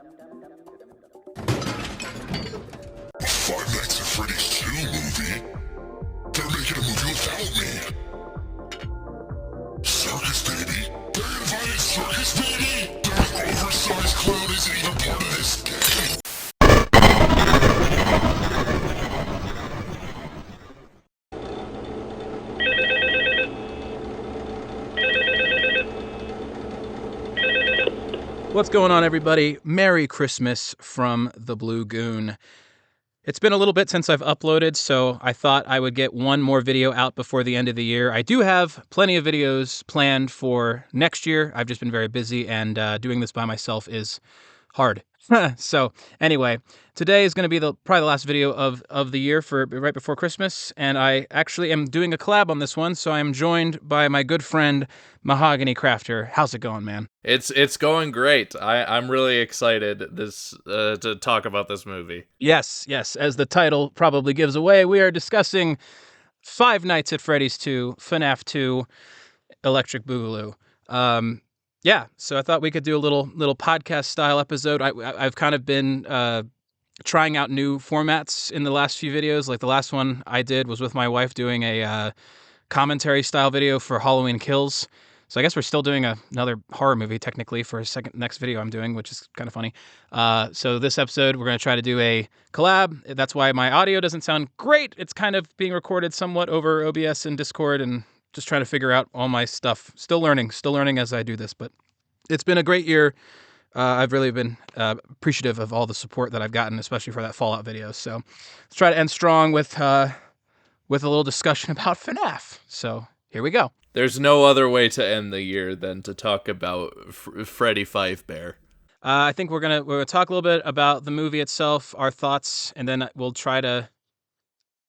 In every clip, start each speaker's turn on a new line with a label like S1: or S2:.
S1: Five Nights at Freddy's 2 movie? They're making a movie without me. Circus baby? They're invited circus baby? That oversized clown isn't even part of this game.
S2: What's going on, everybody? Merry Christmas from the Blue Goon. It's been a little bit since I've uploaded, so I thought I would get one more video out before the end of the year. I do have plenty of videos planned for next year. I've just been very busy, and doing this by myself is hard. So anyway, today is going to be probably the last video of the year for right before Christmas, and I actually am doing a collab on this one, so I am joined by my good friend MahoganyCrafter. How's it going, man?
S3: It's going great. I'm really excited to talk about this movie.
S2: Yes, as the title probably gives away, we are discussing Five Nights at Freddy's 2, FNAF 2, Electric Boogaloo. Yeah, so I thought we could do a little podcast style episode. I've kind of been trying out new formats in the last few videos. Like the last one I did was with my wife doing a commentary style video for Halloween Kills. So I guess we're still doing another horror movie technically for a next video I'm doing, which is kind of funny. So this episode we're going to try to do a collab. That's why my audio doesn't sound great. It's kind of being recorded somewhat over OBS and Discord and just trying to figure out all my stuff. Still learning as I do this, but it's been a great year. I've really been appreciative of all the support that I've gotten, especially for that Fallout video. So let's try to end strong with a little discussion about FNAF. So here we go.
S3: There's no other way to end the year than to talk about Freddy Fazbear.
S2: I think we're gonna talk a little bit about the movie itself, our thoughts, and then we'll try to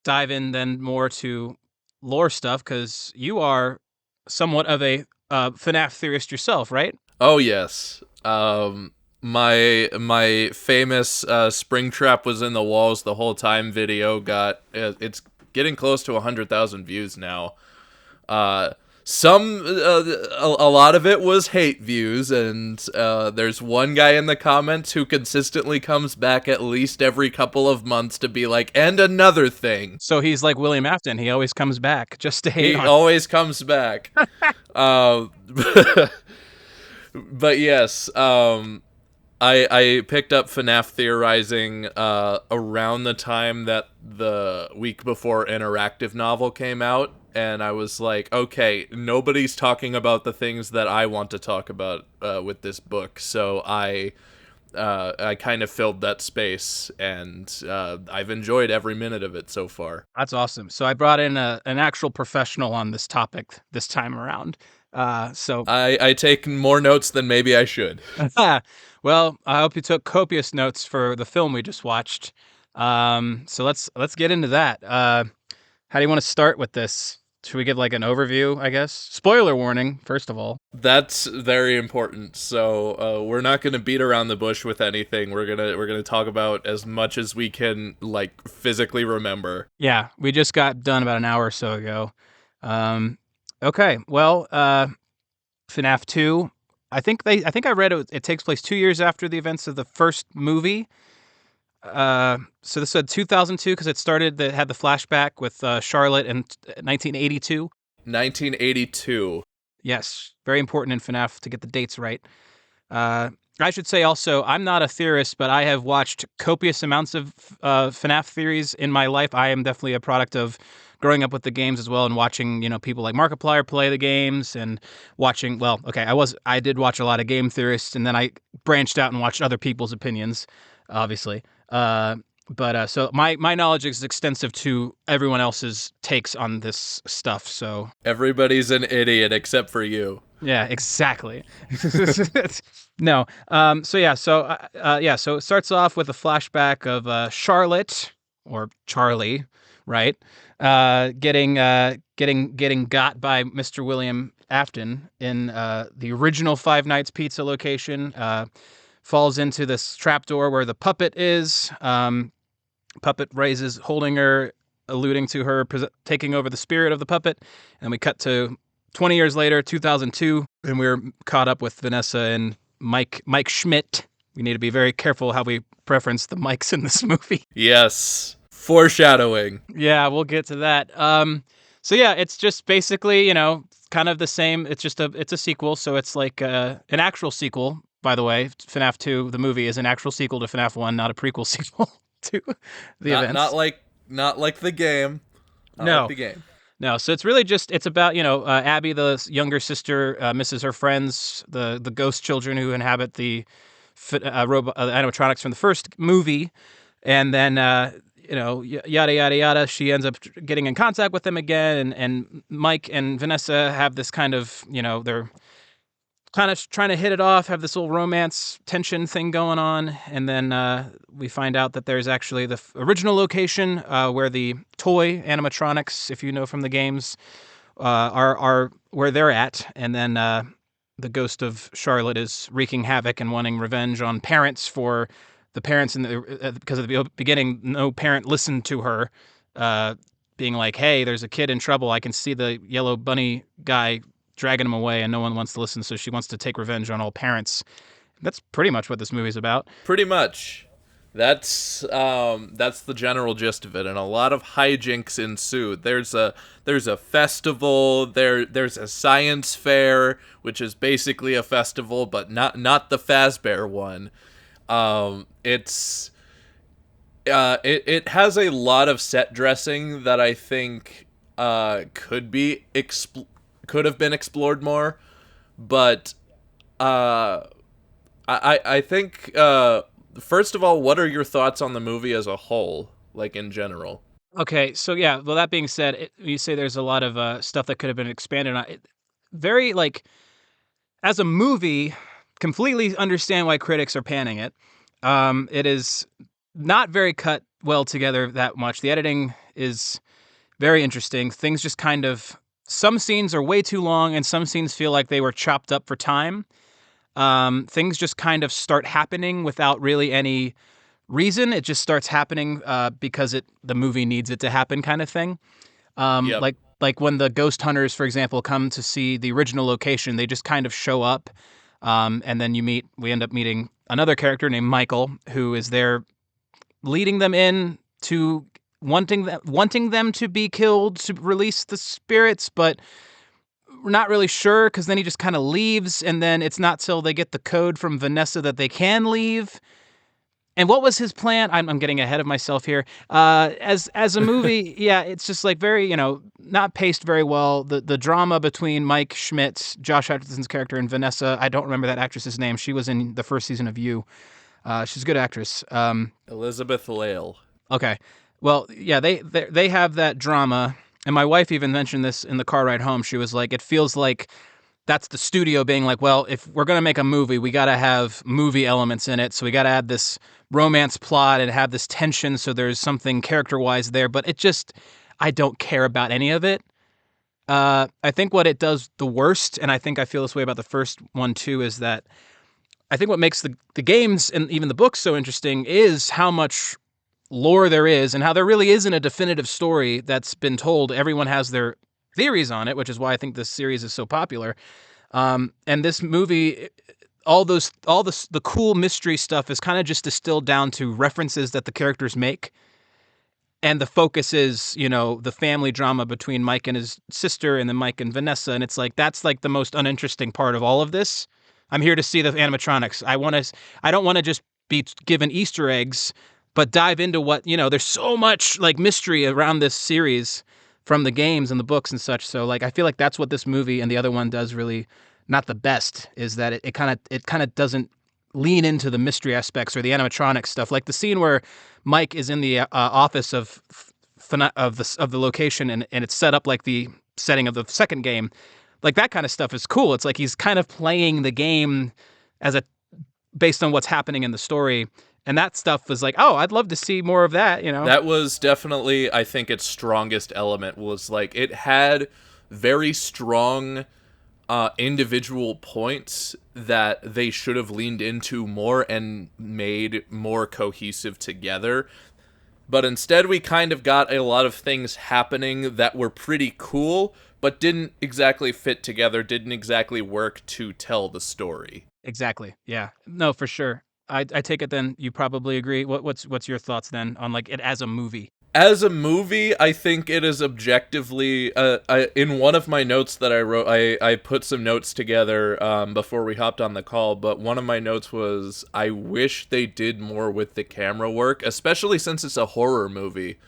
S2: dive in then more to lore stuff, because you are somewhat of a FNAF theorist yourself, right?
S3: Oh yes. My famous Springtrap was in the walls the whole time video it's getting close to 100,000 views now. A lot of it was hate views, and there's one guy in the comments who consistently comes back at least every couple of months to be like, and another thing.
S2: So he's like William Afton. He always comes back just to hate on.
S3: He always comes back. But yes, I picked up FNAF theorizing around the time that the week before Interactive Novel came out. And I was like, okay, nobody's talking about the things that I want to talk about with this book. So I kind of filled that space, and I've enjoyed every minute of it so far.
S2: That's awesome. So I brought in an actual professional on this topic this time around. So
S3: I take more notes than maybe I should.
S2: Well, I hope you took copious notes for the film we just watched. So let's get into that. How do you want to start with this? Should we give like an overview, I guess? Spoiler warning, first of all.
S3: That's very important. So we're not going to beat around the bush with anything. We're gonna talk about as much as we can, like, physically remember.
S2: Yeah, we just got done about an hour or so ago. Okay, well, FNAF 2. I think I read it takes place 2 years after the events of the first movie. So this said 2002 because it had the flashback with Charlotte in 1982.
S3: 1982.
S2: Yes, very important in FNAF to get the dates right. I should say also, I'm not a theorist, but I have watched copious amounts of FNAF theories in my life. I am definitely a product of growing up with the games as well and watching, people like Markiplier play the games and watching, I did watch a lot of game theorists, and then I branched out and watched other people's opinions, obviously. So my knowledge is extensive to everyone else's takes on this stuff. So
S3: everybody's an idiot except for you.
S2: Yeah, exactly. No. So it starts off with a flashback of Charlotte, or Charlie, right? Getting got by Mr. William Afton in the original Five Nights Pizza location. Falls into this trapdoor where the puppet is. Puppet raises, holding her, alluding to her taking over the spirit of the puppet. And we cut to 20 years later, 2002, and we're caught up with Vanessa and Mike Schmidt, we need to be very careful how we preference the mics in this movie.
S3: Yes. Foreshadowing.
S2: Yeah, we'll get to that. So yeah, it's just basically, kind of the same. It's a sequel, so it's like an actual sequel. By the way, FNAF 2, the movie, is an actual sequel to FNAF 1, not a prequel sequel to the events.
S3: Not like the game. Not like the game.
S2: No, so it's really just, it's about, Abby, the younger sister, misses her friends, the ghost children who inhabit the animatronics from the first movie. And then, yada, yada, yada. She ends up getting in contact with them again. And Mike and Vanessa have this kind of, they're kind of trying to hit it off, have this little romance tension thing going on. And then we find out that there's actually the original location where the toy animatronics, if you know from the games, are where they're at. And then the ghost of Charlotte is wreaking havoc and wanting revenge on parents for the parents because at the beginning, no parent listened to her, being like, hey, there's a kid in trouble. I can see the yellow bunny guy dragging him away, and no one wants to listen, so she wants to take revenge on all parents. That's pretty much what this movie's about.
S3: Pretty much. That's the general gist of it, and a lot of hijinks ensue. There's a festival, there's a science fair, which is basically a festival, but not the Fazbear one. It has a lot of set dressing that I think could have been explored more, but I think first of all, what are your thoughts on the movie as a whole, like in general?
S2: Okay, so yeah, well, that being said, you say there's a lot of stuff that could have been expanded on. Very, as a movie, completely understand why critics are panning it. It is not very cut well together that much. The editing is very interesting. Things just kind of, some scenes are way too long, and some scenes feel like they were chopped up for time. Things just kind of start happening without really any reason. It just starts happening because the movie needs it to happen, kind of thing.
S3: Yep.
S2: Like when the ghost hunters, for example, come to see the original location, they just kind of show up, and then we end up meeting another character named Michael, who is there leading them in to wanting them to be killed to release the spirits, but we're not really sure, because then he just kind of leaves, and then it's not till they get the code from Vanessa that they can leave. And what was his plan? I'm getting ahead of myself here. As a movie, yeah, it's just like very, not paced very well. The drama between Mike Schmidt, Josh Hutcherson's character, and Vanessa, I don't remember that actress's name. She was in the first season of You. She's a good actress.
S3: Elizabeth Lale.
S2: Okay. Well, yeah, they have that drama. And my wife even mentioned this in the car ride home. She was like, it feels like that's the studio being like, well, if we're going to make a movie, we got to have movie elements in it. So we got to add this romance plot and have this tension, so there's something character-wise there. But I don't care about any of it. I think what it does the worst, and I think I feel this way about the first one too, is that I think what makes the games and even the books so interesting is how much lore there is, and how there really isn't a definitive story that's been told. Everyone has their theories on it, which is why I think this series is so popular. And this movie, all the cool mystery stuff is kind of just distilled down to references that the characters make. And the focus is, the family drama between Mike and his sister, and then Mike and Vanessa. And it's like, that's like the most uninteresting part of all of this. I'm here to see the animatronics. I don't want to just be given Easter eggs, but dive into what, there's so much like mystery around this series from the games and the books and such. So I feel like that's what this movie and the other one does really not the best, is that it kind of doesn't lean into the mystery aspects or the animatronic stuff. Like the scene where Mike is in the office of the location, and it's set up like the setting of the second game. Like that kind of stuff is cool. It's like he's kind of playing the game based on what's happening in the story. And that stuff was like, oh, I'd love to see more of that,
S3: That was definitely, I think, its strongest element, was like it had very strong individual points that they should have leaned into more and made more cohesive together. But instead, we kind of got a lot of things happening that were pretty cool, but didn't exactly fit together, didn't exactly work to tell the story.
S2: Exactly. Yeah. No, for sure. I take it then you probably agree. What's your thoughts then on like it as a movie?
S3: As a movie, I think it is objectively. In one of my notes that I wrote, I put some notes together before we hopped on the call. But one of my notes was, I wish they did more with the camera work, especially since it's a horror movie.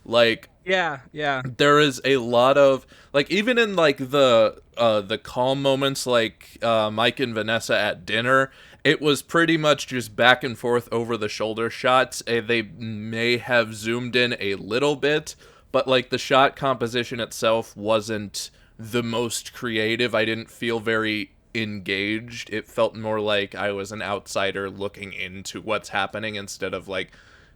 S3: Like,
S2: Yeah, yeah.
S3: there is a lot of, like, even in like the calm moments, like Mike and Vanessa at dinner, it was pretty much just back and forth over the shoulder shots. They may have zoomed in a little bit, but like the shot composition itself wasn't the most creative. I didn't feel very engaged. It felt more like I was an outsider looking into what's happening instead of like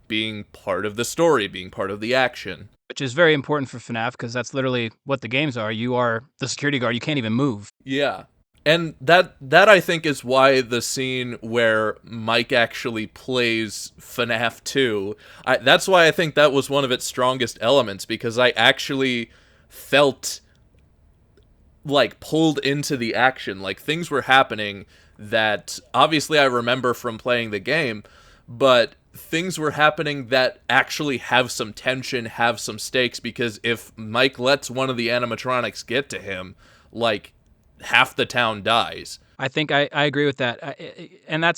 S3: being part of the story, being part of the action.
S2: Which is very important for FNAF because that's literally what the games are. You are the security guard. You can't even move.
S3: Yeah. And that I think is why the scene where Mike actually plays FNAF 2, that's why I think that was one of its strongest elements, because I actually felt like pulled into the action. Like things were happening that obviously I remember from playing the game, but things were happening that actually have some tension, have some stakes, because if Mike lets one of the animatronics get to him, like, half the town dies.
S2: I think I agree with that, and I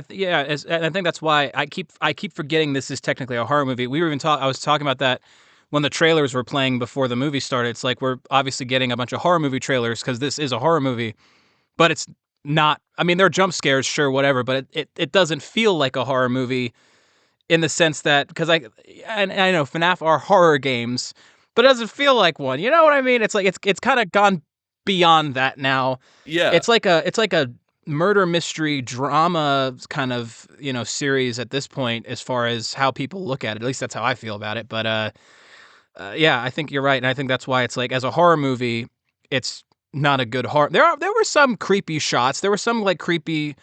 S2: think that's why I keep forgetting this is technically a horror movie. I was talking about that when the trailers were playing before the movie started. It's like we're obviously getting a bunch of horror movie trailers because this is a horror movie, but it's not. I mean, there are jump scares, sure, whatever, but it doesn't feel like a horror movie in the sense that because I know FNAF are horror games, but it doesn't feel like one. You know what I mean? It's like it's kind of gone beyond that now.
S3: Yeah.
S2: It's like a murder mystery drama kind of, series at this point as far as how people look at it. At least that's how I feel about it. But yeah, I think you're right, and I think that's why it's like as a horror movie, it's not a good horror. There were some creepy shots. There were some like creepy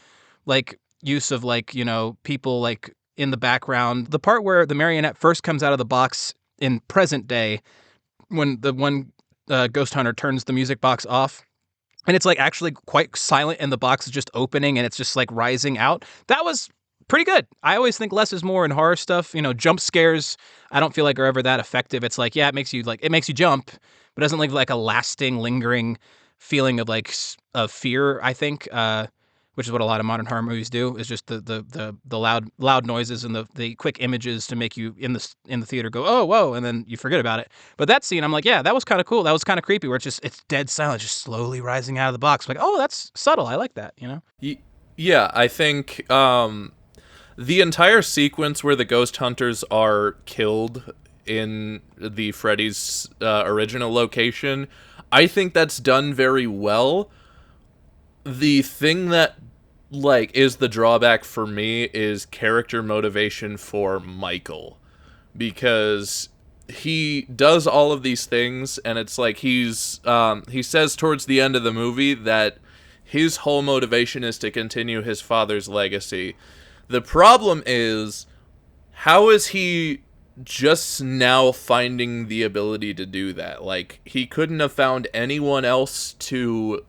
S2: like use of like, people like in the background. The part where the marionette first comes out of the box in present day when the one ghost hunter turns the music box off, and it's like actually quite silent and the box is just opening and it's just like rising out. That was pretty good. I always think less is more in horror stuff. Jump scares I don't feel like are ever that effective. It's like, yeah, it makes you jump, but it doesn't leave like a lasting, lingering feeling of like of fear, I think, which is what a lot of modern horror movies do, is just the loud noises and the quick images to make you in the theater go, oh, whoa, and then you forget about it. But that scene, I'm like, yeah, that was kind of cool. That was kind of creepy, where it's dead silent, just slowly rising out of the box. Like, oh, that's subtle. I like that,
S3: Yeah, I think the entire sequence where the ghost hunters are killed in the Freddy's original location, I think that's done very well. The thing that like is the drawback for me is character motivation for Michael, because he does all of these things and it's like he says towards the end of the movie that his whole motivation is to continue his father's legacy. The problem is, how is he just now finding the ability to do that? Like, he couldn't have found anyone else to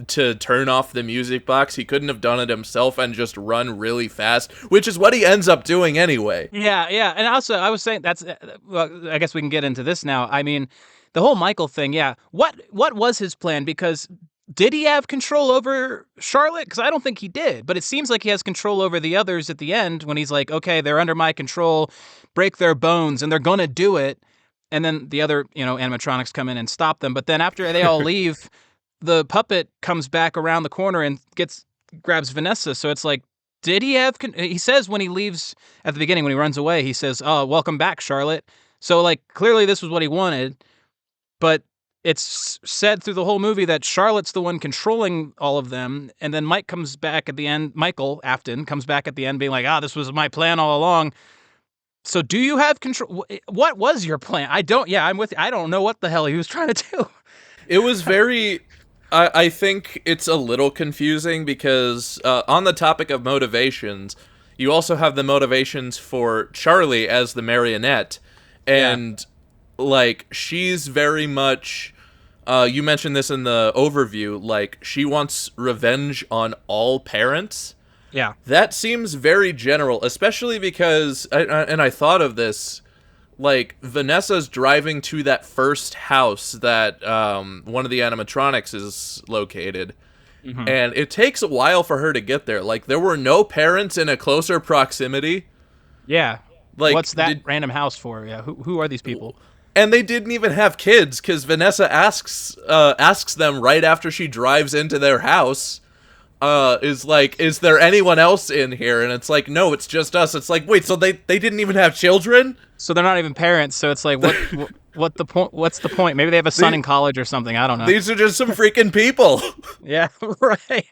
S3: turn off the music box. He couldn't have done it himself and just run really fast, which is what he ends up doing anyway.
S2: Yeah. And also, I was saying that's, well, I guess we can get into this now. I mean, the whole Michael thing, yeah. What was his plan? Because did he have control over Charlotte? Because I don't think he did, but it seems like he has control over the others at the end when he's like, okay, they're under my control, break their bones, and they're going to do it. And then the other, animatronics come in and stop them. But then after they all leave, the puppet comes back around the corner and grabs Vanessa. So it's like, did he have, he says when he leaves at the beginning, when he runs away, he says, oh, welcome back, Charlotte. So like, clearly this was what he wanted, but it's said through the whole movie that Charlotte's the one controlling all of them. And then Michael Afton comes back at the end being like, this was my plan all along. So do you have control? What was your plan? I'm with you. I don't know what the hell he was trying to do.
S3: It was very, I think it's a little confusing because on the topic of motivations, you also have the motivations for Charlie as the marionette. And like, she's very much, you mentioned this in the overview, like, she wants revenge on all parents.
S2: Yeah.
S3: That seems very general, especially because, and I thought of this, like, Vanessa's driving to that first house that one of the animatronics is located, and it takes a while for her to get there. Like, there were no parents in a closer proximity.
S2: Yeah.
S3: Like,
S2: What's that random house for? Yeah. Who are these people?
S3: And they didn't even have kids, because Vanessa asks them right after she drives into their house, is like, is there anyone else in here? And it's like, no, it's just us. It's like, wait, so they didn't even have children?
S2: So they're not even parents. So it's like, what the point? What's the point? Maybe they have a son in college or something. I don't know.
S3: These are just some freaking people.
S2: Yeah, right.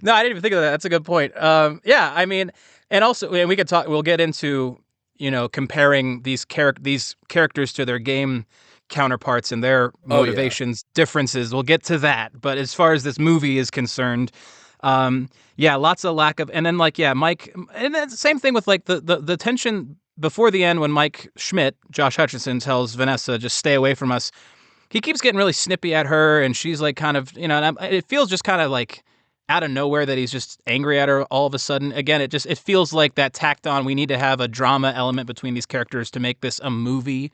S2: No, I didn't even think of that. That's a good point. Yeah, I mean, and also, and we could talk. We'll get into comparing these characters to their game counterparts and their motivations, differences. We'll get to that. But as far as this movie is concerned, yeah, lots of lack of, and then Mike, and then same thing with like the tension before the end when Mike Schmidt, Josh Hutcherson, tells Vanessa, just stay away from us. He keeps getting really snippy at her, and she's like kind of, and it feels just kind of like out of nowhere that he's just angry at her all of a sudden. Again, it feels like that tacked on, we need to have a drama element between these characters to make this a movie.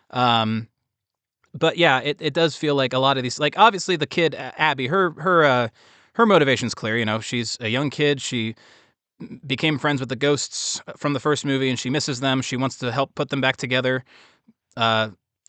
S2: But yeah, it does feel like a lot of these, like obviously the kid, Abby, her motivation's clear. She's a young kid. She became friends with the ghosts from the first movie, and she misses them. She wants to help put them back together.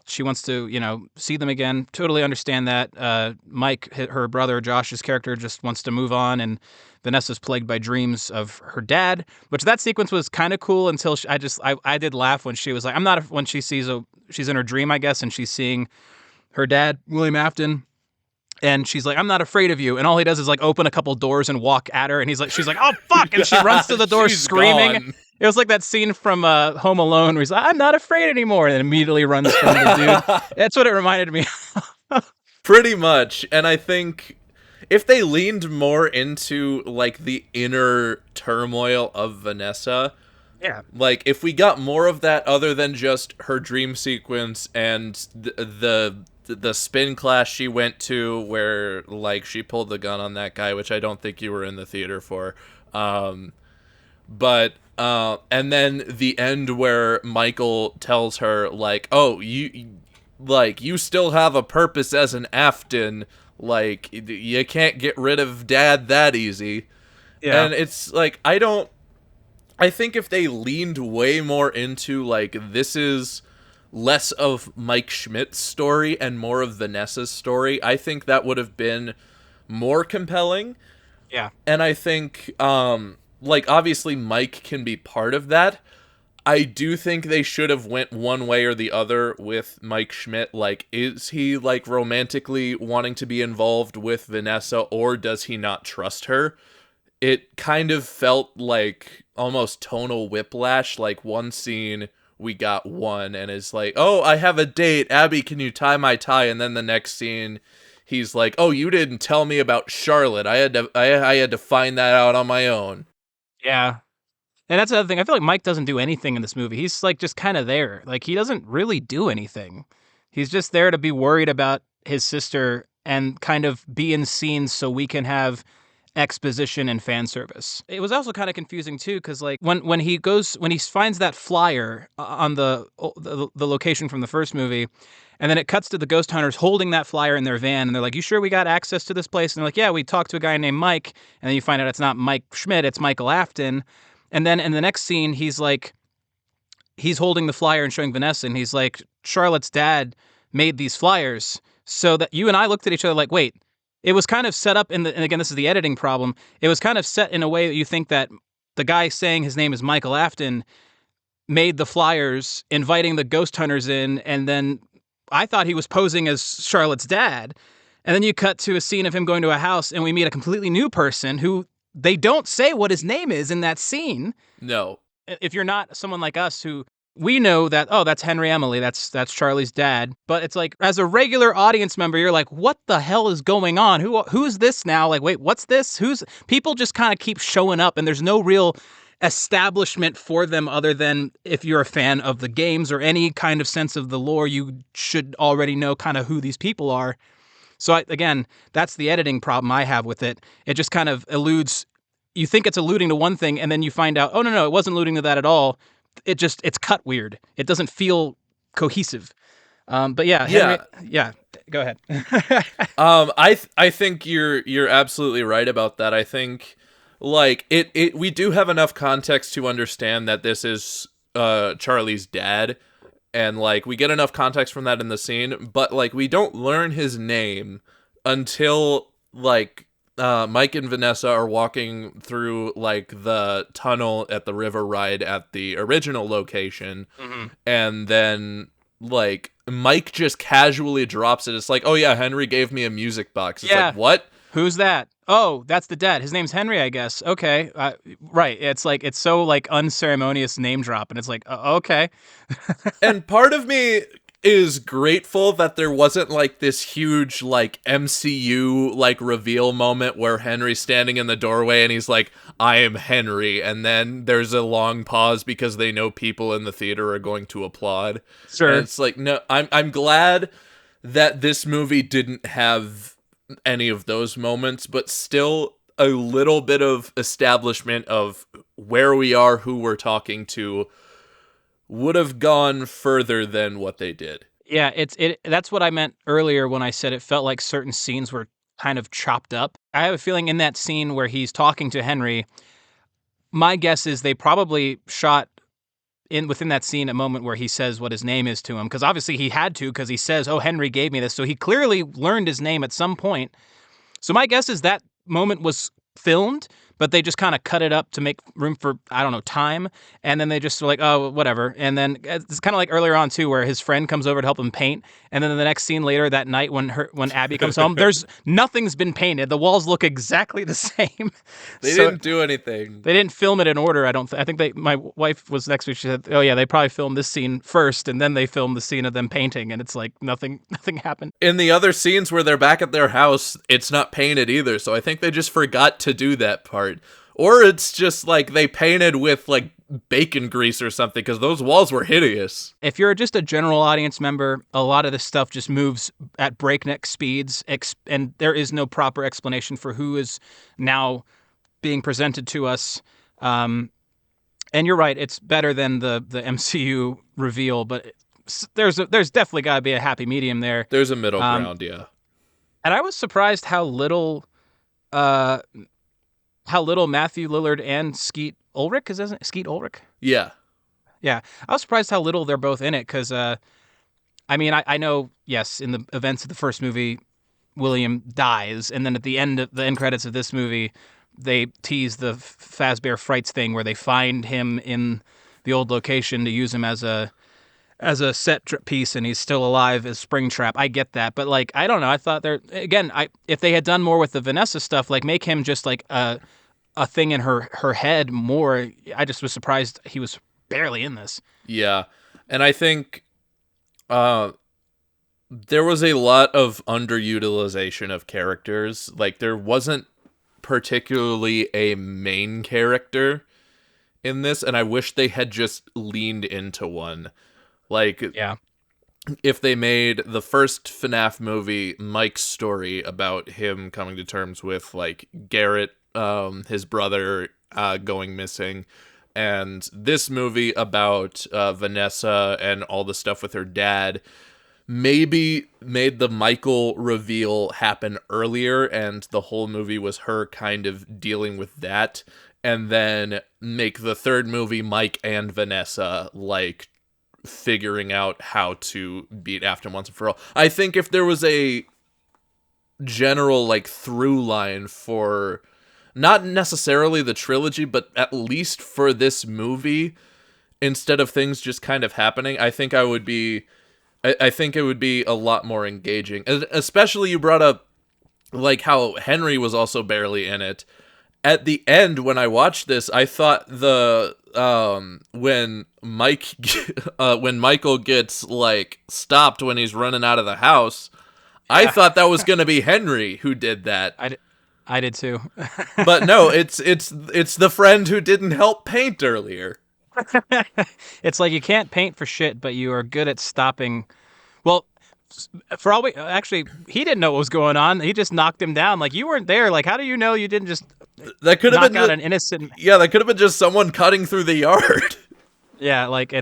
S2: She wants to, see them again. Totally understand that. Mike, her brother, Josh's character, just wants to move on, and Vanessa's plagued by dreams of her dad, which that sequence was kind of cool until I did laugh when she was like, when she sees she's in her dream, I guess, and she's seeing her dad, William Afton. And she's like, I'm not afraid of you. And all he does is like open a couple doors and walk at her. And she's like, oh, fuck. And she runs to the door screaming.
S3: Gone.
S2: It was like that scene from Home Alone where he's like, I'm not afraid anymore. And then immediately runs from the dude. That's what it reminded me of.
S3: Pretty much. And I think if they leaned more into like the inner turmoil of Vanessa,
S2: yeah,
S3: like if we got more of that other than just her dream sequence and the spin class she went to where like she pulled the gun on that guy, which I don't think you were in the theater for, but and then the end where Michael tells her like, oh, you still have a purpose as an Afton, like you can't get rid of dad that easy. Yeah. And it's like, I think if they leaned way more into like, this is less of Mike Schmidt's story and more of Vanessa's story, I think that would have been more compelling.
S2: Yeah.
S3: And I think, like, obviously Mike can be part of that. I do think they should have went one way or the other with Mike Schmidt. Like, is he, like, romantically wanting to be involved with Vanessa, or does he not trust her? It kind of felt like almost tonal whiplash. Like, one scene we got one, and it's like, oh, I have a date. Abby, can you tie my tie? And then the next scene, he's like, oh, you didn't tell me about Charlotte. I had to find that out on my own.
S2: Yeah. And that's the other thing. I feel like Mike doesn't do anything in this movie. He's like just kind of there. Like he doesn't really do anything. He's just there to be worried about his sister and kind of be in scenes so we can have exposition and fan service. It was also kind of confusing too, because like when he finds that flyer on the location from the first movie, and then it cuts to the ghost hunters holding that flyer in their van, and they're like, you sure we got access to this place? And they're like, yeah, we talked to a guy named Mike. And then you find out it's not Mike Schmidt, it's Michael Afton. And then in the next scene, he's holding the flyer and showing Vanessa, and he's like, Charlotte's dad made these flyers. So that you and I looked at each other like, wait, it was kind of set up and again, this is the editing problem. It was kind of set in a way that you think that the guy saying his name is Michael Afton made the flyers, inviting the ghost hunters in, and then I thought he was posing as Charlotte's dad. And then you cut to a scene of him going to a house, and we meet a completely new person who they don't say what his name is in that scene.
S3: No.
S2: If you're not someone like us who we know that, oh, that's Henry Emily, that's Charlie's dad. But it's like, as a regular audience member, you're like, what the hell is going on? Who's this now? Like, wait, what's this? People just kind of keep showing up, and there's no real establishment for them other than if you're a fan of the games or any kind of sense of the lore, you should already know kind of who these people are. So again, that's the editing problem I have with it. It just kind of eludes, you think it's alluding to one thing, and then you find out, oh no, it wasn't alluding to that at all. It's cut weird. It doesn't feel cohesive. But yeah, Henry, yeah. Go ahead.
S3: I think you're absolutely right about that. I think like we do have enough context to understand that this is Charlie's dad, and like we get enough context from that in the scene, but like we don't learn his name until like Mike and Vanessa are walking through like the tunnel at the river ride at the original location, and then like Mike just casually drops it. It's like, oh yeah, Henry gave me a music box. It's like, what?
S2: Who's that? Oh, that's the dad. His name's Henry, I guess. Okay, right. It's like it's so like unceremonious name drop, and it's like, okay.
S3: And part of me is grateful that there wasn't like this huge like MCU like reveal moment where Henry's standing in the doorway and he's like, I am Henry, and then there's a long pause because they know people in the theater are going to applaud.
S2: Sure.
S3: And it's like, no, I'm glad that this movie didn't have any of those moments, but still a little bit of establishment of where we are, who we're talking to, would have gone further than what they did.
S2: Yeah, that's what I meant earlier when I said it felt like certain scenes were kind of chopped up. I have a feeling in that scene where he's talking to Henry, my guess is they probably shot within that scene a moment where he says what his name is to him, because obviously he had to, because he says, oh, Henry gave me this, so he clearly learned his name at some point. So my guess is that moment was filmed, but they just kind of cut it up to make room for, I don't know, time. And then they just were like, oh, whatever. And then it's kind of like earlier on, too, where his friend comes over to help him paint. And then the next scene later that night when Abby comes home, nothing's been painted. The walls look exactly the same.
S3: They didn't do anything.
S2: They didn't film it in order, I don't think. I think my wife was next week. She said, oh, yeah, they probably filmed this scene first, and then they filmed the scene of them painting. And it's like nothing happened.
S3: In the other scenes where they're back at their house, it's not painted either. So I think they just forgot to do that part. Or it's just like they painted with like bacon grease or something, because those walls were hideous.
S2: If you're just a general audience member, a lot of this stuff just moves at breakneck speeds, and there is no proper explanation for who is now being presented to us. And you're right, it's better than the MCU reveal, but there's definitely got to be a happy medium there.
S3: There's a middle ground, yeah.
S2: And I was surprised how little Matthew Lillard and Skeet Ulrich, isn't it Skeet Ulrich?
S3: Yeah.
S2: Yeah. I was surprised how little they're both in it, because, I mean, I know, yes, in the events of the first movie, William dies, and then at the end credits of this movie, they tease the Fazbear Frights thing where they find him in the old location to use him as a set piece, and he's still alive as Springtrap. I get that, but like, I don't know. I thought if they had done more with the Vanessa stuff, like make him just like a thing in her head more. I just was surprised he was barely in this.
S3: Yeah, and I think there was a lot of underutilization of characters. Like there wasn't particularly a main character in this, and I wish they had just leaned into one. Like,
S2: yeah,
S3: if they made the first FNAF movie Mike's story about him coming to terms with like Garrett, his brother, going missing, and this movie about Vanessa and all the stuff with her dad, maybe made the Michael reveal happen earlier, and the whole movie was her kind of dealing with that, and then make the third movie Mike and Vanessa like figuring out how to beat Afton once and for all. I think if there was a general like through line for not necessarily the trilogy, but at least for this movie, instead of things just kind of happening, I think it would be a lot more engaging. Especially you brought up like how Henry was also barely in it. At the end, when I watched this, I thought when Michael gets like stopped when he's running out of the house, yeah. I thought that was gonna be Henry who did that.
S2: I did too.
S3: But no, it's the friend who didn't help paint earlier.
S2: It's like you can't paint for shit, but you are good at stopping. Well, for all we actually, he didn't know what was going on. He just knocked him down. Like, you weren't there. Like, how do you know you didn't just
S3: That could have
S2: knock
S3: been
S2: out an innocent?
S3: Yeah, that could have been just someone cutting through the yard.
S2: Yeah, like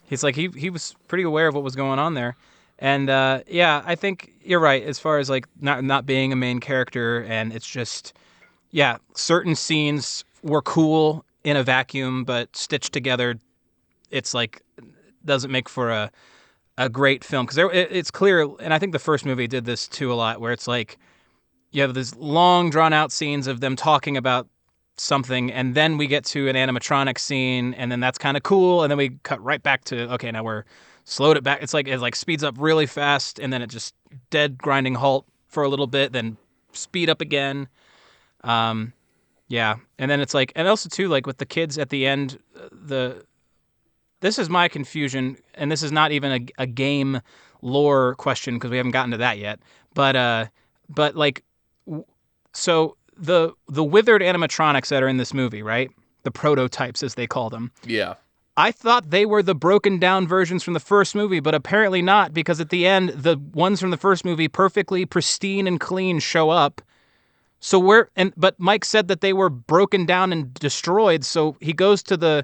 S2: he's like he was pretty aware of what was going on there, and yeah, I think you're right as far as like not being a main character, and it's just certain scenes were cool in a vacuum, but stitched together, it's like doesn't make for a great film because it's clear, and I think the first movie did this too a lot, where it's like you have these long drawn out scenes of them talking about something, and then we get to an animatronic scene, and then that's kind of cool, and then we cut right back to okay, now we're slowed it back. It's like it speeds up really fast, and then it just dead grinding halt for a little bit, then speed up again. Yeah, and then it's like, and also too, like with the kids at the end, this is my confusion, and this is not even a game lore question because we haven't gotten to that yet. But like, so the withered animatronics that are in this movie, right? The prototypes, as they call them.
S3: Yeah.
S2: I thought they were the broken down versions from the first movie, but apparently not, because at the end, the ones from the first movie, perfectly pristine and clean, show up. So but Mike said that they were broken down and destroyed. So he goes to the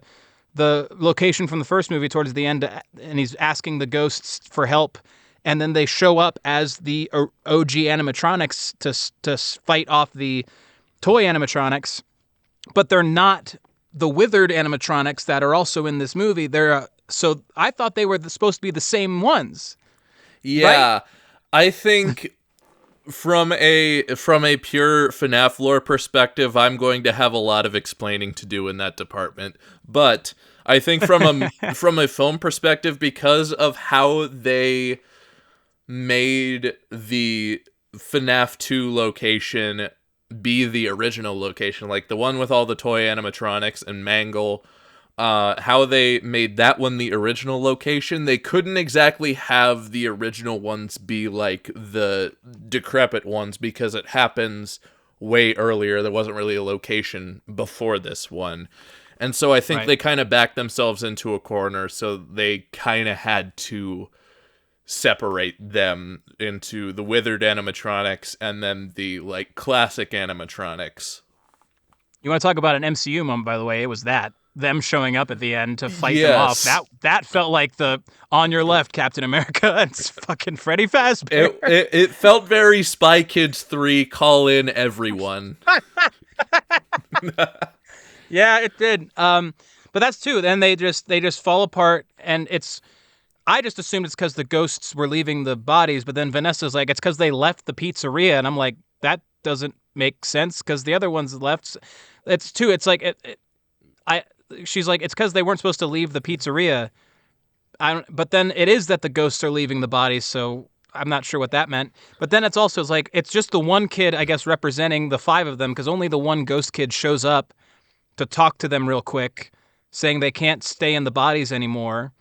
S2: location from the first movie towards the end, and he's asking the ghosts for help. And then they show up as the OG animatronics to fight off the toy animatronics, but they're not the withered animatronics that are also in this movie. So I thought they were supposed to be the same ones.
S3: Yeah,
S2: right?
S3: I think from a pure FNAF lore perspective, I'm going to have a lot of explaining to do in that department. But I think from a film perspective, because of how they made the FNAF 2 location be the original location, like the one with all the toy animatronics and Mangle, how they made that one the original location, they couldn't exactly have the original ones be like the decrepit ones because it happens way earlier. There wasn't really a location before this one. And so I think they kind of backed themselves into a corner, so they kind of had to separate them into the withered animatronics and then the like classic animatronics.
S2: You want to talk about an MCU moment, by the way? It was them showing up at the end to fight them off. That felt like the on your left Captain America and fucking Freddy Fazbear.
S3: It felt very Spy Kids 3 call in everyone.
S2: Yeah, it did. But that's too. Then they just fall apart, and I just assumed it's because the ghosts were leaving the bodies, but then Vanessa's like, it's because they left the pizzeria, and I'm like, that doesn't make sense because the other ones left. It's too. It's like she's like, it's because they weren't supposed to leave the pizzeria. But then it is that the ghosts are leaving the bodies, so I'm not sure what that meant. But then it's like it's just the one kid, I guess, representing the five of them, because only the one ghost kid shows up to talk to them real quick, saying they can't stay in the bodies anymore.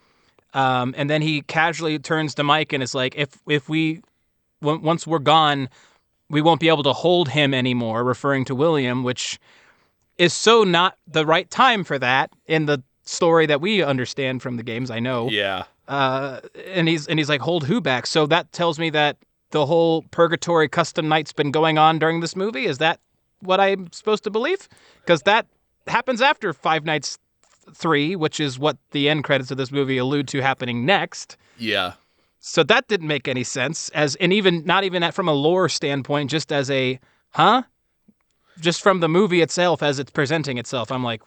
S2: And then he casually turns to Mike and is like, once we're gone, we won't be able to hold him anymore, referring to William, which is so not the right time for that in the story that we understand from the games, I know.
S3: Yeah.
S2: And he's like, hold who back? So that tells me that the whole Purgatory custom night's been going on during this movie. Is that what I'm supposed to believe? Because that happens after Five Nights 3, which is what the end credits of this movie allude to happening next.
S3: Yeah.
S2: So that didn't make any sense, and even not even from a lore standpoint, just as a just from the movie itself as it's presenting itself. I'm like,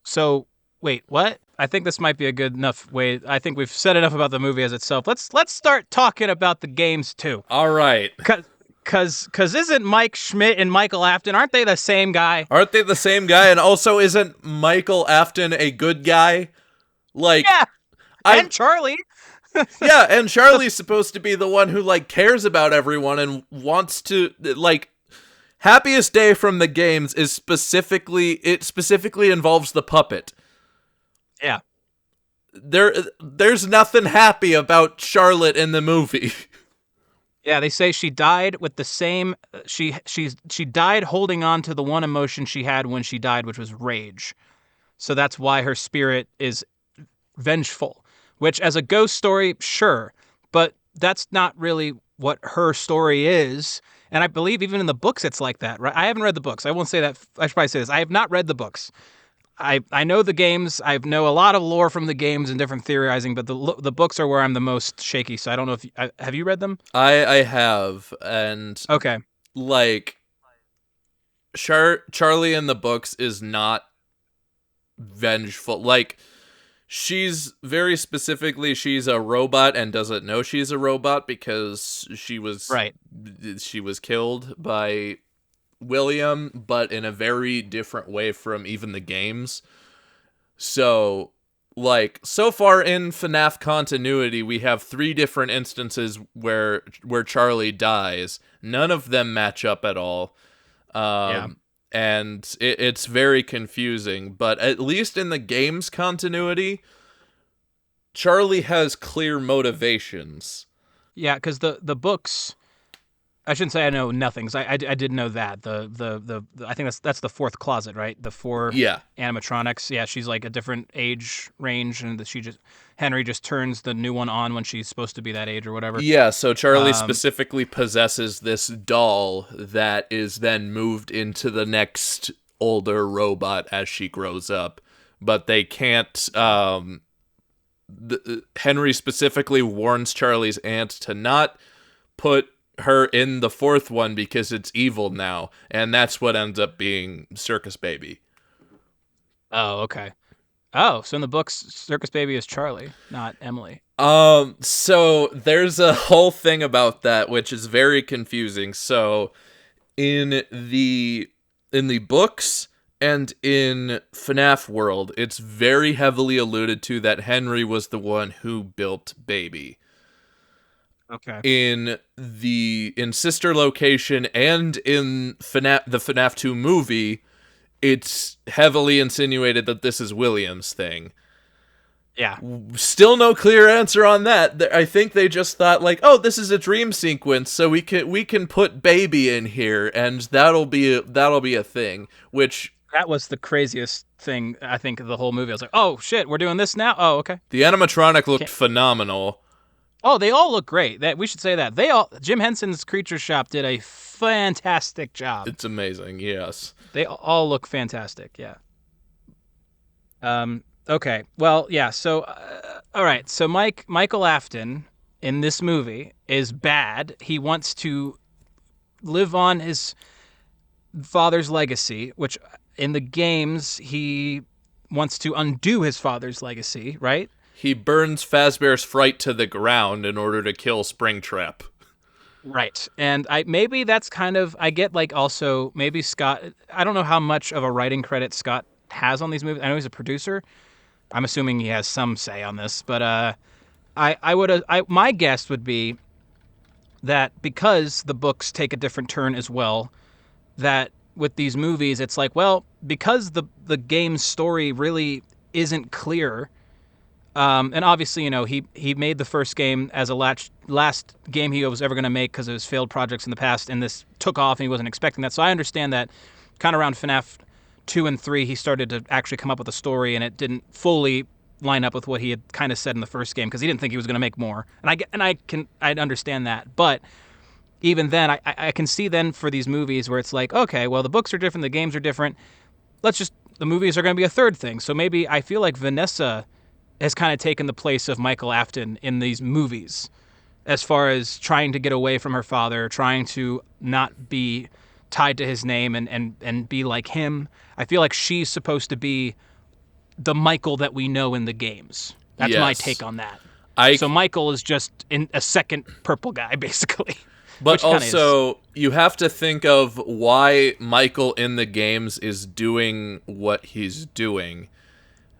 S2: so wait, what? I think this might be a good enough way. I think we've said enough about the movie as itself. Let's start talking about the games too.
S3: All right.
S2: Cause isn't Mike Schmidt and Michael Afton, aren't they the same guy?
S3: Aren't they the same guy? And also, isn't Michael Afton a good guy? Like,
S2: yeah, and Charlie.
S3: Yeah, and Charlie's supposed to be the one who like cares about everyone and wants to like. Happiest Day from the games is specifically involves the puppet.
S2: Yeah.
S3: There's nothing happy about Charlotte in the movie.
S2: Yeah, they say she died with the same she died holding on to the one emotion she had when she died, which was rage. So that's why her spirit is vengeful, which as a ghost story, sure, but that's not really what her story is. And I believe even in the books it's like that, right? I haven't read the books. I won't say that. I should probably say this. I have not read the books. I know the games. I know a lot of lore from the games and different theorizing, but the books are where I'm the most shaky. So I don't know if have you read them?
S3: I have, and
S2: Okay.
S3: like Charlie in the books is not vengeful. Like, she's very specifically, she's a robot and doesn't know she's a robot because she was
S2: Right.
S3: she was killed by William, but in a very different way from even the games. So, like, so far in FNAF continuity, we have 3 different instances where Charlie dies. None of them match up at all.
S2: Yeah.
S3: And it's very confusing, but at least in the game's continuity, Charlie has clear motivations.
S2: Yeah, because the books, I shouldn't say I know nothing, because I did know that. The I think that's the 4th closet, right? The 4
S3: Yeah.
S2: animatronics. Yeah, she's like a different age range, and Henry just turns the new one on when she's supposed to be that age or whatever.
S3: Yeah, so Charlie specifically possesses this doll that is then moved into the next older robot as she grows up. But they can't... Henry specifically warns Charlie's aunt to not put her in the 4th one because it's evil now. And that's what ends up being Circus Baby.
S2: Oh, okay. Oh, so in the books, Circus Baby is Charlie, not Emily.
S3: So there's a whole thing about that which is very confusing. So in the books and in FNAF world, it's very heavily alluded to that Henry was the one who built Baby.
S2: Okay.
S3: In Sister Location and in the FNAF 2 movie, it's heavily insinuated that this is William's thing.
S2: Yeah.
S3: Still no clear answer on that. I think they just thought, like, oh, this is a dream sequence, so we can put Baby in here, and that'll be a thing. Which,
S2: that was the craziest thing, I think, of the whole movie. I was like, oh shit, we're doing this now. Oh, okay.
S3: the animatronic looked phenomenal.
S2: Oh, they all look great. That we should say that Jim Henson's Creature Shop did a fantastic job.
S3: It's amazing. Yes.
S2: They all look fantastic. Yeah. Okay. Well, yeah. So, all right. So Michael Afton in this movie is bad. He wants to live on his father's legacy, which in the games he wants to undo his father's legacy, right?
S3: He burns Fazbear's Fright to the ground in order to kill Springtrap.
S2: Right. And maybe that's kind of, I get like also maybe Scott, I don't know how much of a writing credit Scott has on these movies. I know he's a producer. I'm assuming he has some say on this, but my guess would be that because the books take a different turn as well, that with these movies, it's like, well, because the game's story really isn't clear. And obviously, you know, he made the first game as a last game he was ever going to make because of his failed projects in the past, and this took off and he wasn't expecting that. So I understand that kind of around FNAF 2 and 3, he started to actually come up with a story, and it didn't fully line up with what he had kind of said in the first game because he didn't think he was going to make more. And I understand that, but even then, I can see then for these movies where it's like, okay, well, the books are different, the games are different. The movies are going to be a third thing. So maybe I feel like Vanessa has kind of taken the place of Michael Afton in these movies as far as trying to get away from her father, trying to not be tied to his name and be like him. I feel like she's supposed to be the Michael that we know in the games. That's my take on that. So Michael is just in a second purple guy, basically.
S3: But also, you have to think of why Michael in the games is doing what he's doing.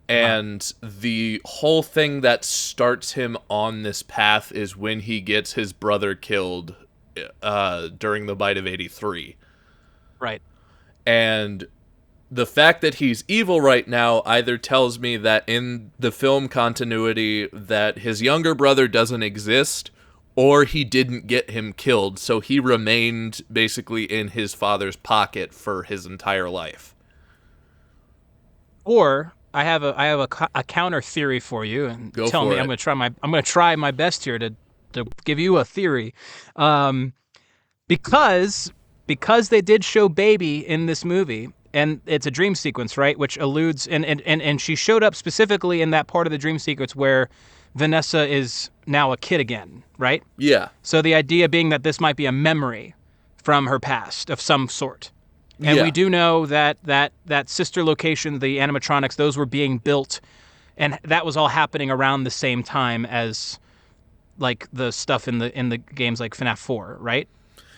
S3: And the whole thing that starts him on this path is when he gets his brother killed during the Bite of 83.
S2: Right.
S3: And the fact that he's evil right now either tells me that in the film continuity that his younger brother doesn't exist, or he didn't get him killed, so he remained basically in his father's pocket for his entire life.
S2: Or I have a counter theory for you, and tell me I'm going to try my best here to to give you a theory, because they did show Baby in this movie, and it's a dream sequence, right? Which alludes, and she showed up specifically in that part of the dream sequence where Vanessa is now a kid again, right?
S3: Yeah.
S2: So the idea being that this might be a memory from her past of some sort. And we do know that sister location, the animatronics, those were being built, and that was all happening around the same time as like the stuff in the games like FNAF 4, right?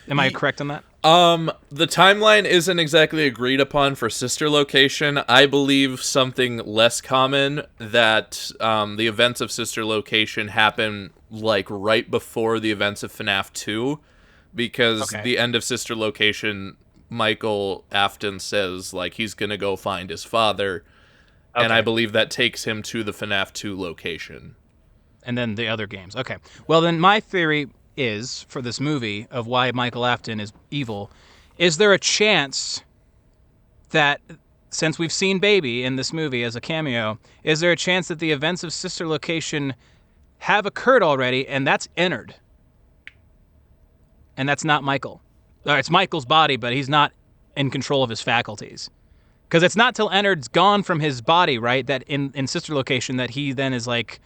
S2: Am I correct on that?
S3: The timeline isn't exactly agreed upon for sister location. I believe something less common, that the events of sister location happen like right before the events of FNAF 2, because the end of sister location, Michael Afton says like he's gonna go find his father, and I believe that takes him to the FNAF 2 location.
S2: And then the other games. Okay. Well, then my theory is, for this movie, of why Michael Afton is evil, is there a chance that, since we've seen Baby in this movie as a cameo, is there a chance that the events of sister location have occurred already, and that's Ennard? And that's not Michael. Or it's Michael's body, but he's not in control of his faculties. Because it's not till Ennard's gone from his body, right, that in sister location that he then is like,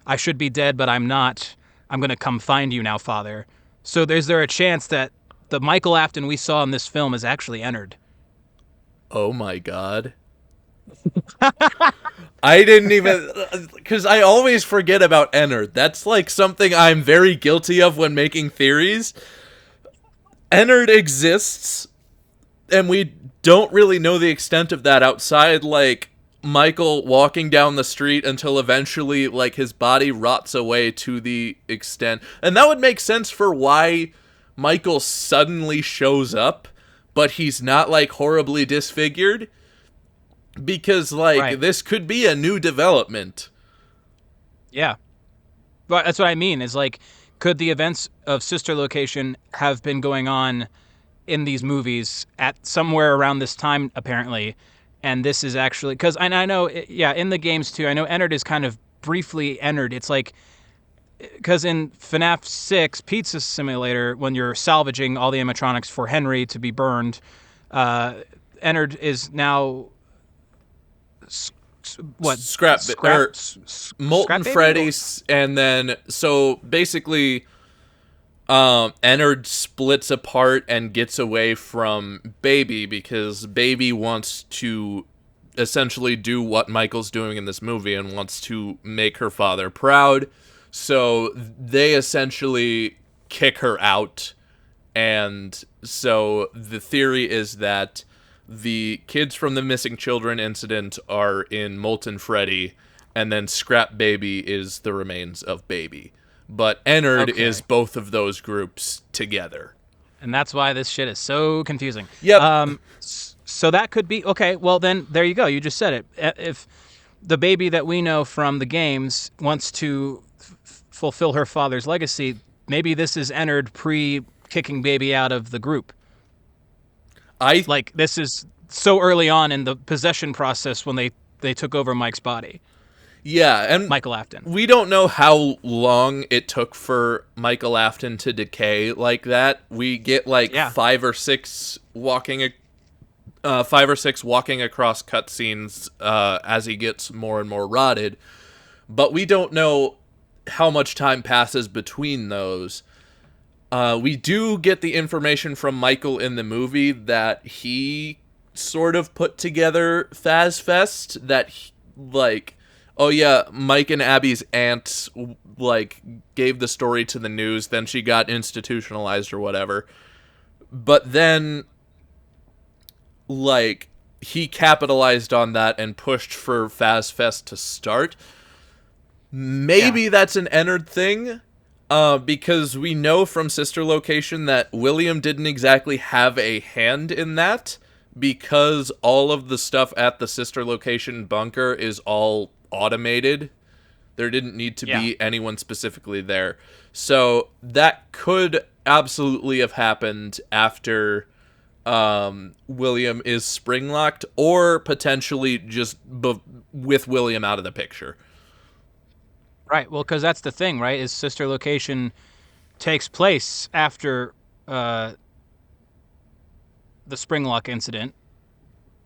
S2: I should be dead, but I'm not. I'm going to come find you now, Father. So is there a chance that the Michael Afton we saw in this film is actually Ennard?
S3: Oh my god. I didn't even... Because I always forget about Ennard. That's like something I'm very guilty of when making theories. Ennard exists, and we don't really know the extent of that outside, like, Michael walking down the street until eventually, like, his body rots away to the extent. And that would make sense for why Michael suddenly shows up, but he's not, like, horribly disfigured. Because, like, this could be a new development.
S2: Yeah. But that's what I mean, is, like, could the events of sister location have been going on in these movies at somewhere around this time, apparently? And this is actually, because I know, in the games too, I know Ennard is kind of briefly Ennard. It's like, because in FNAF 6 Pizza Simulator, when you're salvaging all the animatronics for Henry to be burned, Ennard is now
S3: Molten Freddy's, and then so basically Ennard splits apart and gets away from Baby because Baby wants to essentially do what Michael's doing in this movie and wants to make her father proud. So they essentially kick her out. And so the theory is that the kids from the Missing Children incident are in Molten Freddy, and then Scrap Baby is the remains of Baby. But Ennard is both of those groups together.
S2: And that's why this shit is so confusing.
S3: Yep.
S2: So that could be... Okay, well then, there you go. You just said it. If the Baby that we know from the games wants to fulfill her father's legacy, maybe this is Ennard pre-kicking Baby out of the group. Like, this is so early on in the possession process when they took over Mike's body.
S3: Yeah, and
S2: Michael Afton.
S3: We don't know how long it took for Michael Afton to decay like that. We get like 5 or 6 walking across cutscenes as he gets more and more rotted, but we don't know how much time passes between those. We do get the information from Michael in the movie that he sort of put together FazFest, that oh yeah, Mike and Abby's aunt, like, gave the story to the news, then she got institutionalized or whatever. But then, like, he capitalized on that and pushed for FazFest to start. Maybe that's an Ennard thing, because we know from Sister Location that William didn't exactly have a hand in that, because all of the stuff at the Sister Location bunker is all automated. There didn't need to be anyone specifically there. So that could absolutely have happened after William is spring-locked, or potentially just with William out of the picture.
S2: Right, well, because that's the thing, right, is Sister Location takes place after the Springlock incident.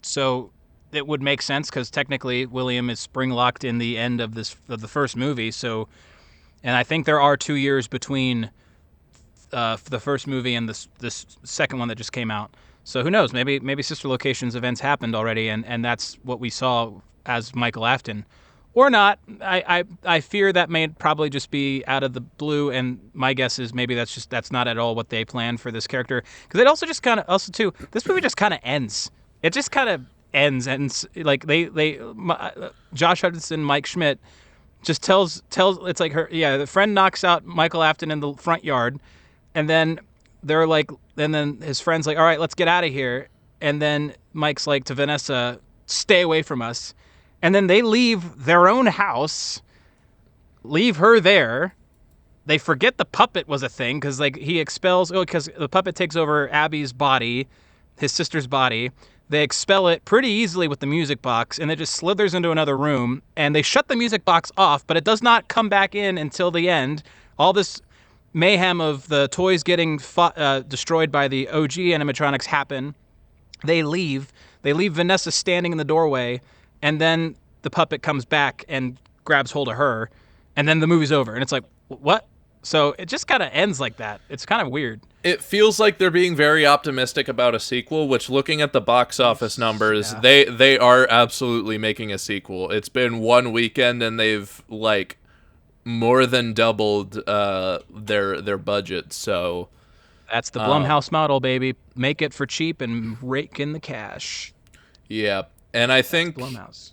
S2: So it would make sense because technically William is spring-locked in the end of the first movie. So, and I think there are 2 years between the first movie and this second one that just came out. So who knows? Maybe Sister Locations events happened already, and that's what we saw as Michael Afton, or not. I fear that may probably just be out of the blue, and my guess is maybe that's not at all what they planned for this character. Because it also just kind of this movie just kind of ends. It just kind of ends, and like Josh Hudson, Mike Schmidt just tells it's like the friend knocks out Michael Afton in the front yard, and then they're like, and then his friend's like, all right, let's get out of here. And then Mike's like to Vanessa, stay away from us. And then they leave their own house, leave her there. They forget the puppet was a thing because like he expels, because the puppet takes over Abby's body, his sister's body. They expel it pretty easily with the music box, and it just slithers into another room. And they shut the music box off, but it does not come back in until the end. All this mayhem of the toys getting destroyed by the OG animatronics happen. They leave. They leave Vanessa standing in the doorway, and then the puppet comes back and grabs hold of her, and then the movie's over. And it's like, what? So it just kind of ends like that. It's kind of weird.
S3: It feels like they're being very optimistic about a sequel, which, looking at the box office numbers, they are absolutely making a sequel. It's been one weekend, and they've, like, more than doubled their budget. So
S2: that's the Blumhouse model, baby. Make it for cheap and rake in the cash.
S3: Yeah, and I think
S2: Blumhouse.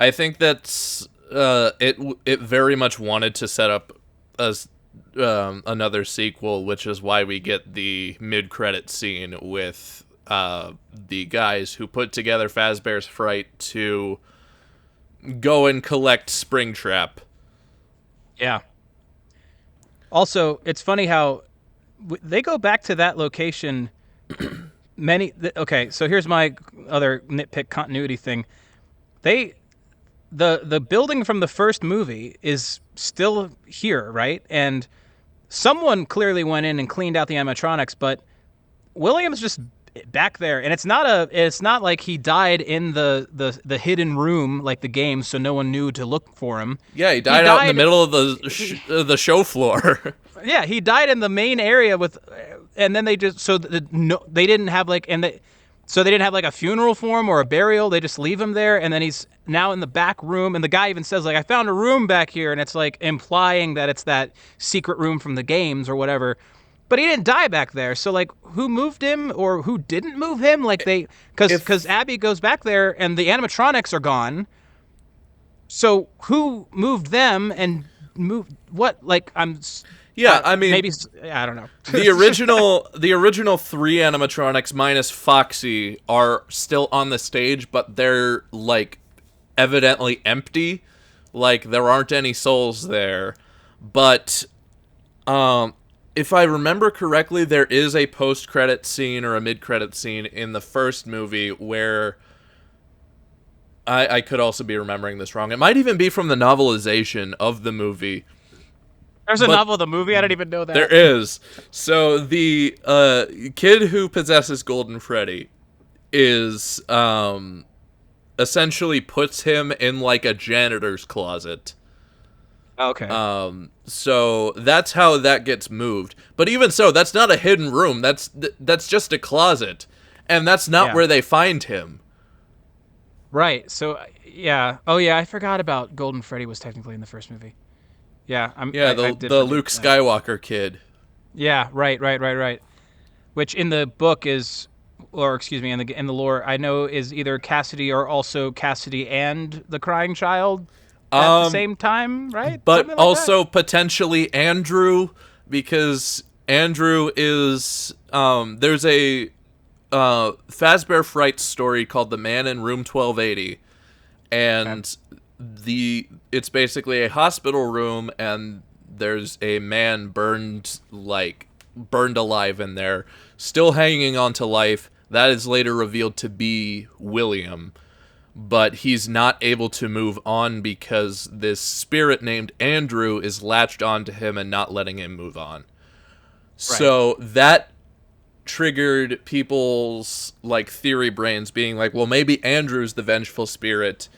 S3: I think that's it very much wanted to set up as another sequel, which is why we get the mid-credit scene with the guys who put together Fazbear's Fright to go and collect Springtrap.
S2: Yeah. Also, it's funny how they go back to that location okay, so here's my other nitpick continuity thing. The building from the first movie is still here, right? And someone clearly went in and cleaned out the animatronics, but William's just back there, and it's not like he died in the hidden room like the game, so no one knew to look for him.
S3: Yeah, he died out in the middle of the show floor.
S2: Yeah, he died in the main area and then they just they didn't have like they didn't have like a funeral for him or a burial. They just leave him there, and then he's now in the back room, and the guy even says like, I found a room back here, and it's like implying that it's that secret room from the games or whatever. But he didn't die back there, so like, who moved him or who didn't move him? Like because Abby goes back there and the animatronics are gone. So who moved them and moved what? Like
S3: I mean,
S2: maybe I don't know.
S3: the original 3 animatronics minus Foxy are still on the stage, but they're like evidently empty. Like there aren't any souls there. But if I remember correctly, there is a post-credit scene or a mid-credit scene in the first movie where I could also be remembering this wrong. It might even be from the novelization of the movie.
S2: There's a novel of the movie? I didn't even know that.
S3: There is. So the kid who possesses Golden Freddy is essentially puts him in like a janitor's closet.
S2: Okay.
S3: So that's how that gets moved. But even so, that's not a hidden room. That's just a closet, and that's not where they find him.
S2: Right. So yeah. Oh yeah, I forgot about Golden Freddy was technically in the first movie. Yeah.
S3: The Luke Skywalker kid.
S2: Yeah. Right. Which in the book is, or excuse me, in the lore, I know is either Cassidy or also Cassidy and the Crying Child. At the same time, right?
S3: But like also potentially Andrew, because Andrew is there's a Fazbear Fright story called The Man in Room 1280, and it's basically a hospital room, and there's a man burned alive in there, still hanging on to life. That is later revealed to be William. But he's not able to move on because this spirit named Andrew is latched onto him and not letting him move on. So that triggered people's like theory brains being like, well, maybe Andrew's the vengeful spirit,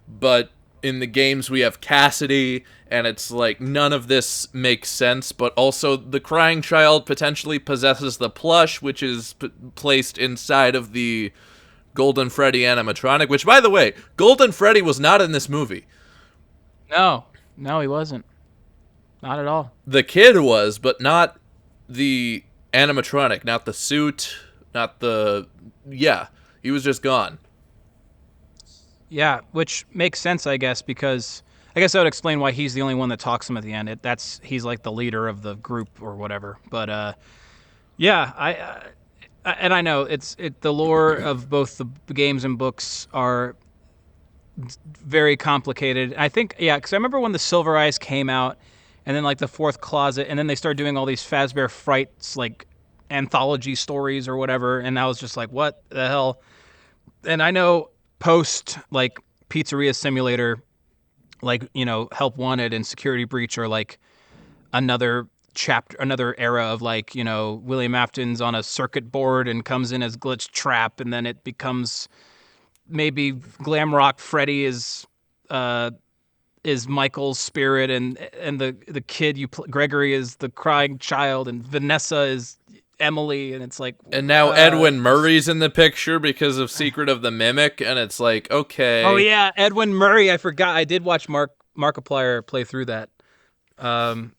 S3: but in the games we have Cassidy, and it's like none of this makes sense. But also the crying child potentially possesses the plush, which is placed inside of the Golden Freddy animatronic, which, by the way, Golden Freddy was not in this movie.
S2: No, he wasn't. Not at all.
S3: The kid was, but not the animatronic, not the suit, not the... Yeah, he was just gone.
S2: Yeah, which makes sense, I guess, because I guess that would explain why he's the only one that talks to him at the end. He's like the leader of the group or whatever. But yeah, I know the lore of both the games and books are very complicated. I think, yeah, because I remember when the Silver Eyes came out, and then like the Fourth Closet, and then they started doing all these Fazbear Frights like anthology stories or whatever, and I was just like, what the hell? And I know post like Pizzeria Simulator, like, you know, Help Wanted and Security Breach are like another chapter, another era of like, you know, William Afton's on a circuit board and comes in as Glitch Trap, and then it becomes maybe Glam Rock Freddy is Michael's spirit, and the kid Gregory is the crying child, and Vanessa is Emily, and it's like,
S3: and now Edwin Murray's in the picture because of Secret of the Mimic, and it's like, okay.
S2: Oh yeah, Edwin Murray. I forgot. I did watch Markiplier play through that. Oh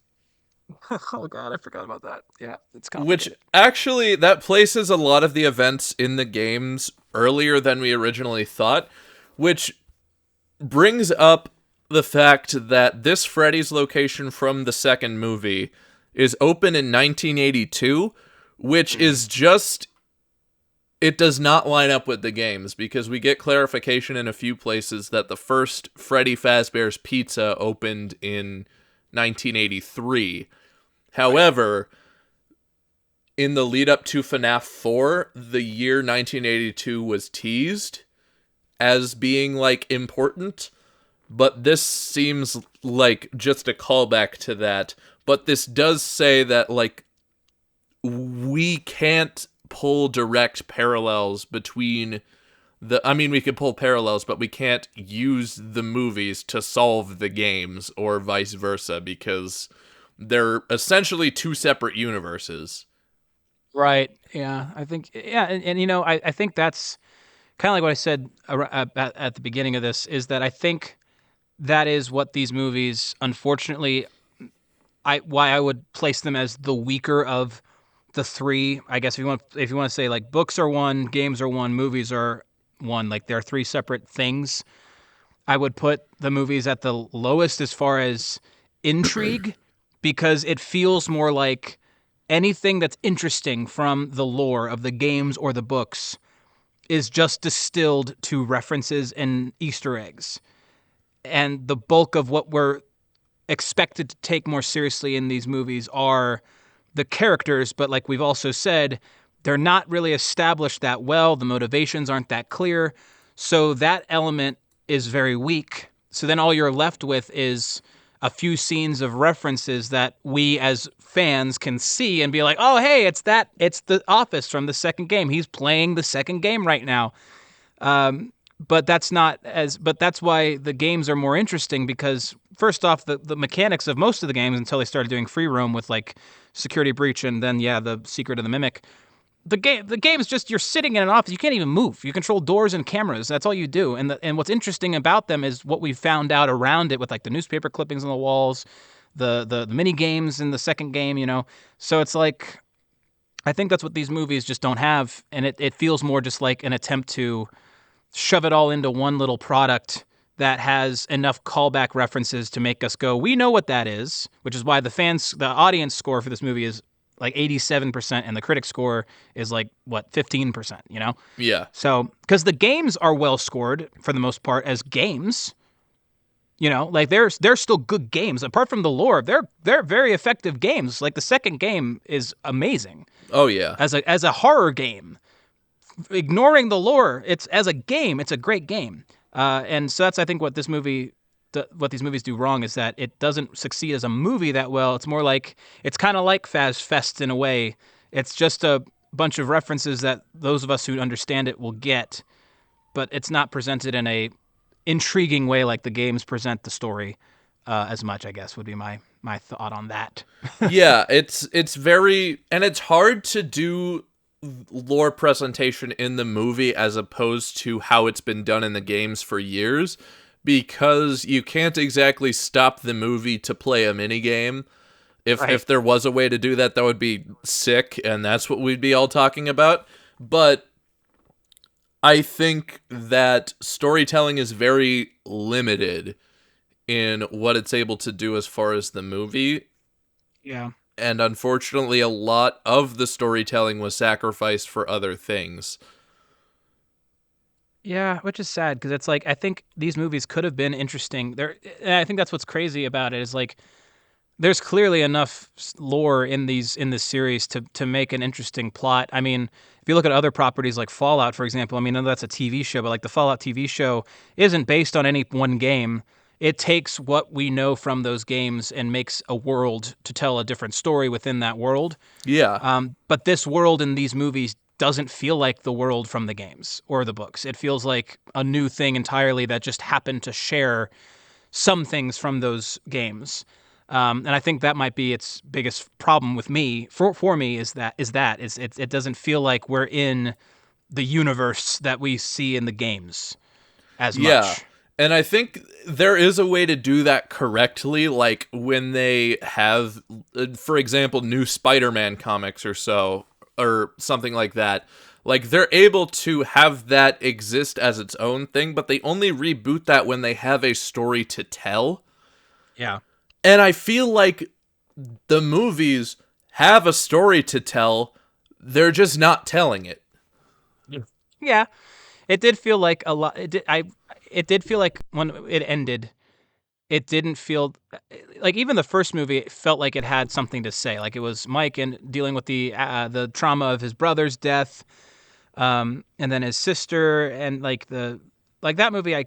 S2: god, I forgot about that. Yeah, it's complicated.
S3: Which actually, that places a lot of the events in the games earlier than we originally thought, which brings up the fact that this Freddy's location from the second movie is open in 1982, which is just... It does not line up with the games, because we get clarification in a few places that the first Freddy Fazbear's Pizza opened in 1983. However, in the lead up to FNAF 4, the year 1982 was teased as being, like, important, but this seems like just a callback to that. But this does say that, like, we can't pull direct parallels between the... I mean, we could pull parallels, but we can't use the movies to solve the games, or vice versa, because they're essentially two separate universes.
S2: Right. Yeah. I think, yeah. And you know, I think that's kind of like what I said at the beginning of this, is that I think that is what these movies, unfortunately, why I would place them as the weaker of the three. I guess if you want to say like books are one, games are one, movies are one, like they're three separate things. I would put the movies at the lowest as far as intrigue, because it feels more like anything that's interesting from the lore of the games or the books is just distilled to references and Easter eggs. And the bulk of what we're expected to take more seriously in these movies are the characters, but like we've also said, they're not really established that well. The motivations aren't that clear. So that element is very weak. So then all you're left with is a few scenes of references that we as fans can see and be like, oh, hey, it's the Office from the second game. He's playing the second game right now. But that's why the games are more interesting, because first off, the mechanics of most of the games, until they started doing free roam with like Security Breach and then, yeah, the Secret of the Mimic, the game is just, you're sitting in an office, you can't even move. You control doors and cameras. That's all you do. And what's interesting about them is what we found out around it with like the newspaper clippings on the walls, the mini games in the second game, you know. So it's like, I think that's what these movies just don't have, and it feels more just like an attempt to shove it all into one little product that has enough callback references to make us go, we know what that is, which is why the audience score for this movie is like 87%, and the critic score is like, what, 15%, you know?
S3: Yeah.
S2: So, because the games are well scored for the most part as games, you know, like they're still good games. Apart from the lore, they're very effective games. Like the second game is amazing.
S3: Oh yeah.
S2: As a horror game, ignoring the lore, it's as a game, it's a great game. And so that's, I think, what this movie what these movies do wrong is that it doesn't succeed as a movie that well. It's more like it's kind of like Faz Fest in a way. It's just a bunch of references that those of us who understand it will get, but it's not presented in a intriguing way like the games present the story as much. I guess would be my thought on that.
S3: Yeah, it's very, and it's hard to do lore presentation in the movie as opposed to how it's been done in the games for years, because you can't exactly stop the movie to play a minigame. If there was a way to do that, that would be sick, and that's what we'd be all talking about. But I think that storytelling is very limited in what it's able to do as far as the movie.
S2: Yeah.
S3: And unfortunately, a lot of the storytelling was sacrificed for other things.
S2: Yeah, which is sad because it's like I think these movies could have been interesting. And I think that's what's crazy about it is like there's clearly enough lore in this series to make an interesting plot. I mean, if you look at other properties like Fallout, for example, I mean, I know that's a TV show, but like the Fallout TV show isn't based on any one game. It takes what we know from those games and makes a world to tell a different story within that world.
S3: Yeah.
S2: But this world in these movies doesn't feel like the world from the games or the books. It feels like a new thing entirely that just happened to share some things from those games. And I think that might be its biggest problem with me. For me, it doesn't feel like we're in the universe that we see in the games as much.
S3: And I think there is a way to do that correctly, like when they have, for example, new Spider-Man comics or something like that. Like, they're able to have that exist as its own thing, but they only reboot that when they have a story to tell.
S2: Yeah.
S3: And I feel like the movies have a story to tell, they're just not telling it.
S2: Yeah. It did feel like a lot. It did feel like when it ended, it didn't feel like even the first movie it felt like it had something to say. Like it was Mike and dealing with the trauma of his brother's death, and then his sister, and like that movie I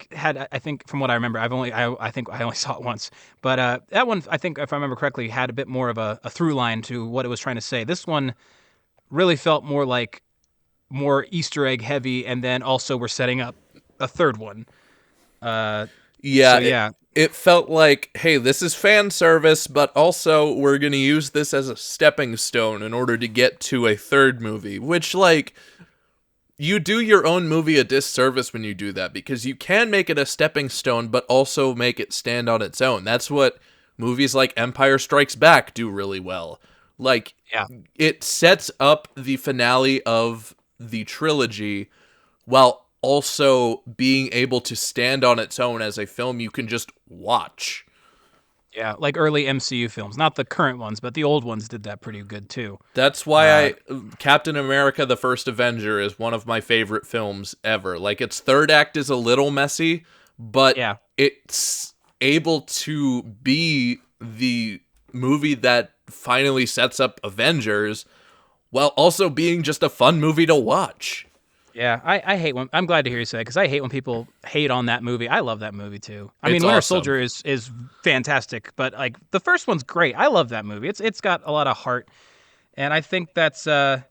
S2: think from what I remember I think I only saw it once, but that one I think if I remember correctly had a bit more of a through line to what it was trying to say. This one really felt more Easter egg heavy, and then also we're setting up a third one.
S3: It felt like, hey, this is fan service, but also we're going to use this as a stepping stone in order to get to a third movie, which, like, you do your own movie a disservice when you do that, because you can make it a stepping stone, but also make it stand on its own. That's what movies like Empire Strikes Back do really well. Like, it sets up the finale of the trilogy while also being able to stand on its own as a film you can just watch.
S2: Yeah, like early MCU films. Not the current ones, but the old ones did that pretty good too.
S3: That's why Captain America: The First Avenger is one of my favorite films ever. Like, its third act is a little messy, but it's able to be the movie that finally sets up Avengers while also being just a fun movie to watch.
S2: Yeah, I hate when I'm glad to hear you say that because I hate when people hate on that movie. I love that movie too. I mean, Winter Soldier is fantastic, but like the first one's great. I love that movie. It's got a lot of heart, and I think that's without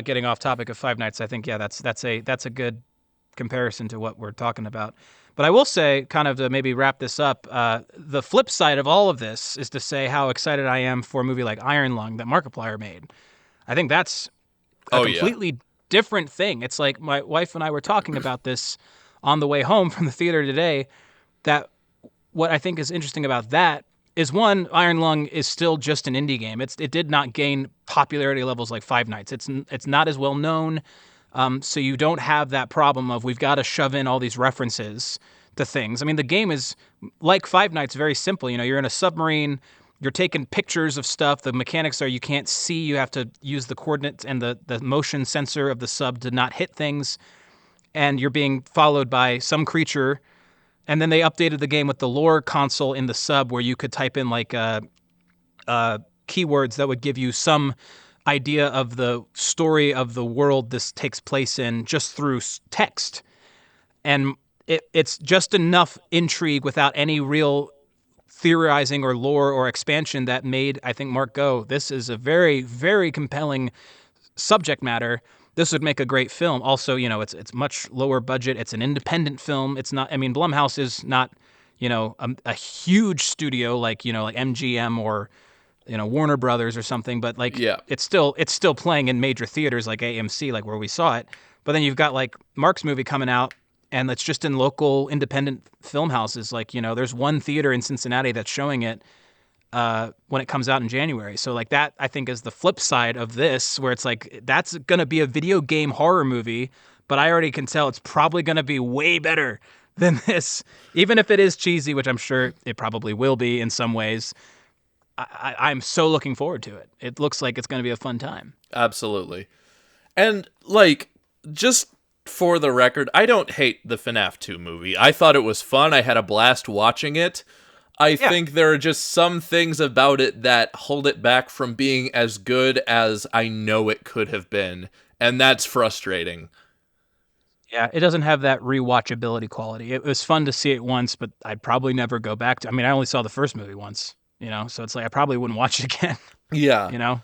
S2: getting off topic of Five Nights, I think that's a good comparison to what we're talking about. But I will say, kind of to maybe wrap this up, the flip side of all of this is to say how excited I am for a movie like Iron Lung that Markiplier made. I think that's a completely different thing. It's like my wife and I were talking about this on the way home from the theater today, that what I think is interesting about that is, one, Iron Lung is still just an indie game. It did not gain popularity levels like Five Nights. It's not as well known, so you don't have that problem of we've got to shove in all these references to things. I mean, the game is, like Five Nights, very simple. You know, you're in a submarine. You're taking pictures of stuff. The mechanics are you can't see. You have to use the coordinates and the motion sensor of the sub to not hit things. And you're being followed by some creature. And then they updated the game with the lore console in the sub where you could type in like keywords that would give you some idea of the story of the world this takes place in just through text. and it's just enough intrigue without any real theorizing or lore or expansion that made, I think, Mark go, this is a very, very compelling subject matter. This would make a great film. Also, it's much lower budget. It's an independent film. It's not, I mean, Blumhouse is not, a huge studio like MGM or, Warner Brothers or something, but like
S3: Yeah.
S2: it's still playing in major theaters like AMC, like where we saw it. But then you've got like Mark's movie coming out, and it's just in local independent film houses. Like, there's one theater in Cincinnati that's showing it when it comes out in January. So like that, I think, is the flip side of this, where it's like that's going to be a video game horror movie, but I already can tell it's probably going to be way better than this, even if it is cheesy, which I'm sure it probably will be in some ways. I'm so looking forward to it. It looks like it's going to be a fun time.
S3: Absolutely. And, like, just for the record, I don't hate the FNAF 2 movie. I thought it was fun. I had a blast watching it. I think there are just some things about it that hold it back from being as good as I know it could have been. And that's frustrating.
S2: Yeah, it doesn't have that rewatchability quality. It was fun to see it once, but I'd probably never go back to. I mean, I only saw the first movie once, so it's like I probably wouldn't watch it again.
S3: Yeah.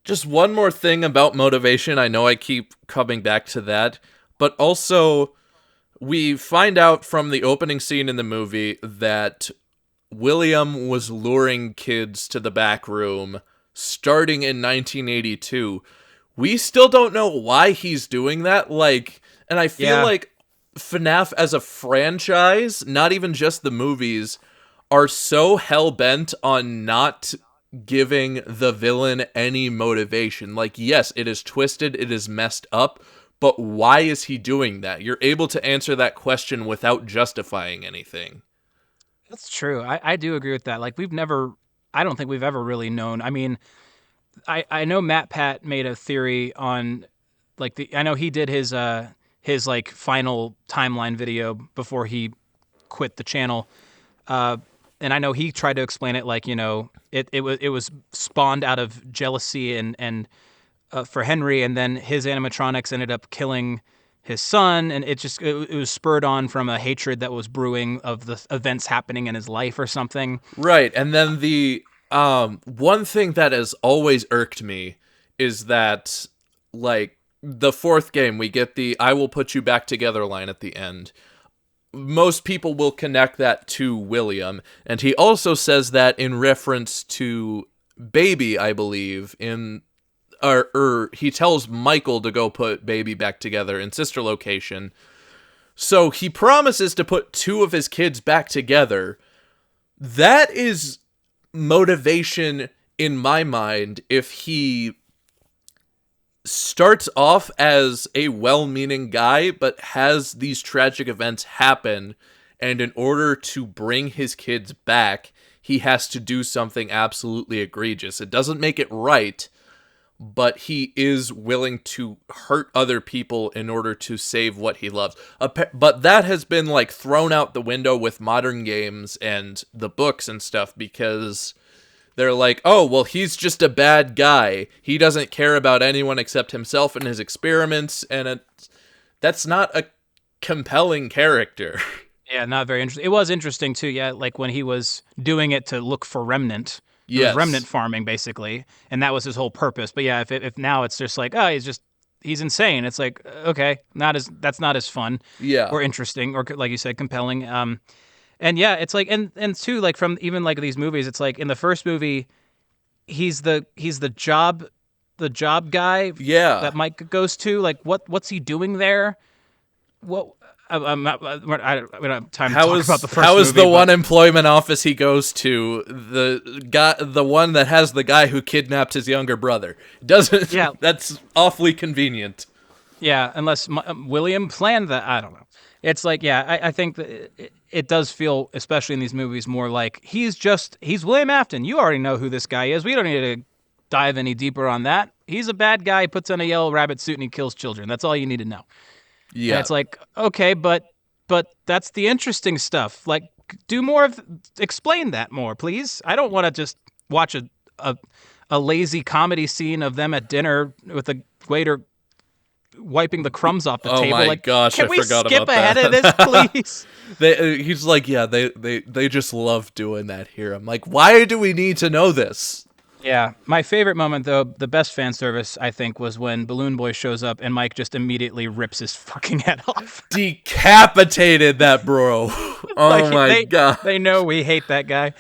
S3: Just one more thing about motivation. I know I keep coming back to that, but also we find out from the opening scene in the movie that William was luring kids to the back room starting in 1982. We still don't know why he's doing that. Like, and I feel like FNAF as a franchise, not even just the movies, are so hell-bent on not giving the villain any motivation. Like, yes, it is twisted, it is messed up, but why is he doing that? You're able to answer that question without justifying anything.
S2: That's true. I do agree with that. Like, I don't think we've ever really known. I mean, I know Matt Pat made a theory on, like, I know he did his like final timeline video before he quit the channel. And I know he tried to explain it like, it was spawned out of jealousy and for Henry, and then his animatronics ended up killing his son, and it was spurred on from a hatred that was brewing of the events happening in his life or something.
S3: Right, and then the one thing that has always irked me is that, like, the fourth game, we get the "I will put you back together" line at the end. Most people will connect that to William, and he also says that in reference to Baby, I believe, or he tells Michael to go put Baby back together in Sister Location. So he promises to put two of his kids back together. That is motivation in my mind if he starts off as a well-meaning guy, but has these tragic events happen, and in order to bring his kids back, he has to do something absolutely egregious. It doesn't make it right, but he is willing to hurt other people in order to save what he loves. But that has been, like, thrown out the window with modern games and the books and stuff, because they're like, oh, well, he's just a bad guy. He doesn't care about anyone except himself and his experiments, and that's not a compelling character.
S2: Yeah, not very interesting. It was interesting, too, yeah, like when he was doing it to look for remnant. It
S3: Yes.
S2: was remnant farming, basically, and that was his whole purpose. But yeah, if now it's just like, oh, he's insane. It's like, okay, that's not as fun,
S3: Yeah.
S2: or interesting, or like you said, compelling. And yeah, it's like, and too, like from even like these movies, it's like in the first movie, he's the job guy.
S3: Yeah.
S2: That Mike goes to. Like, what's he doing there? What? I'm not. I don't have time to talk about the first movie.
S3: How is the
S2: but-
S3: one employment office he goes to the one that has the guy who kidnapped his younger brother? Doesn't.
S2: Yeah.
S3: That's awfully convenient.
S2: Yeah, unless William planned that. I don't know. It's like, yeah, I think that it does feel, especially in these movies, more like he's William Afton. You already know who this guy is. We don't need to dive any deeper on that. He's a bad guy, puts on a yellow rabbit suit, and he kills children. That's all you need to know.
S3: Yeah.
S2: And it's like, okay, but that's the interesting stuff. Like, do more of, explain that more, please. I don't want to just watch a lazy comedy scene of them at dinner with a waiter wiping the crumbs off the
S3: Oh
S2: table.
S3: my
S2: like,
S3: gosh,
S2: can
S3: I
S2: we
S3: forgot
S2: skip
S3: about
S2: ahead
S3: that.
S2: of this, please?
S3: He's like, yeah, they just love doing that here. I'm like, why do we need to know this?
S2: Yeah, my favorite moment, though, the best fan service, I think, was when Balloon Boy shows up and Mike just immediately rips his fucking head off.
S3: Decapitated that bro. Oh my god.
S2: They know we hate that guy.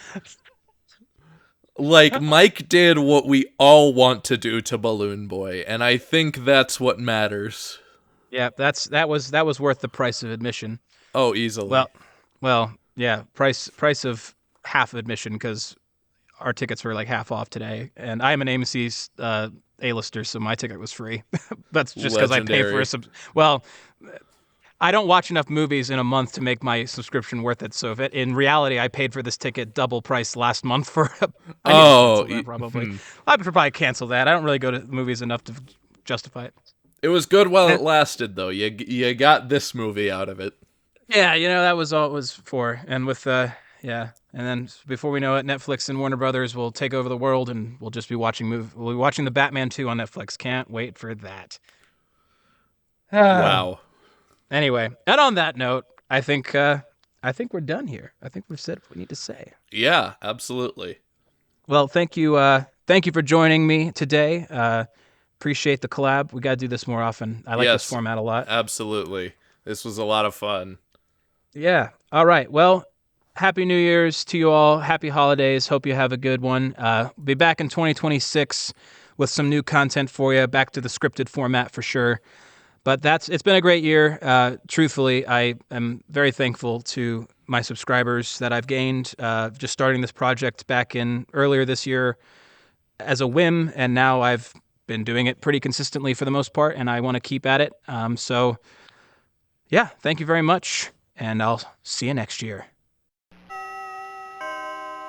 S3: Like, Mike did what we all want to do to Balloon Boy, and I think that's what matters.
S2: Yeah, that was worth the price of admission.
S3: Oh, easily.
S2: Well, yeah, price of half admission because our tickets were like half off today, and I am an AMC's A-lister, so my ticket was free. That's just because I pay for a well, I don't watch enough movies in a month to make my subscription worth it. So in reality, I paid for this ticket double price last month for. I need to cancel that, probably. I should probably cancel that. I don't really go to movies enough to justify it.
S3: It was good while it lasted, though. You got this movie out of it.
S2: Yeah, that was all it was for. And with and then before we know it, Netflix and Warner Brothers will take over the world, and we'll just be watching We'll be watching the Batman 2 on Netflix. Can't wait for that.
S3: Wow.
S2: Anyway, and on that note, I think we're done here. I think we've said what we need to say.
S3: Yeah, absolutely.
S2: Well, thank you for joining me today. Appreciate the collab. We got to do this more often. I like this format a lot.
S3: Absolutely. This was a lot of fun.
S2: Yeah. All right. Well, Happy New Year's to you all. Happy holidays. Hope you have a good one. Be back in 2026 with some new content for you. Back to the scripted format for sure. But it's been a great year. Truthfully, I am very thankful to my subscribers that I've gained just starting this project back in earlier this year as a whim, and now I've been doing it pretty consistently for the most part, and I want to keep at it. So, yeah, thank you very much, and I'll see you next year.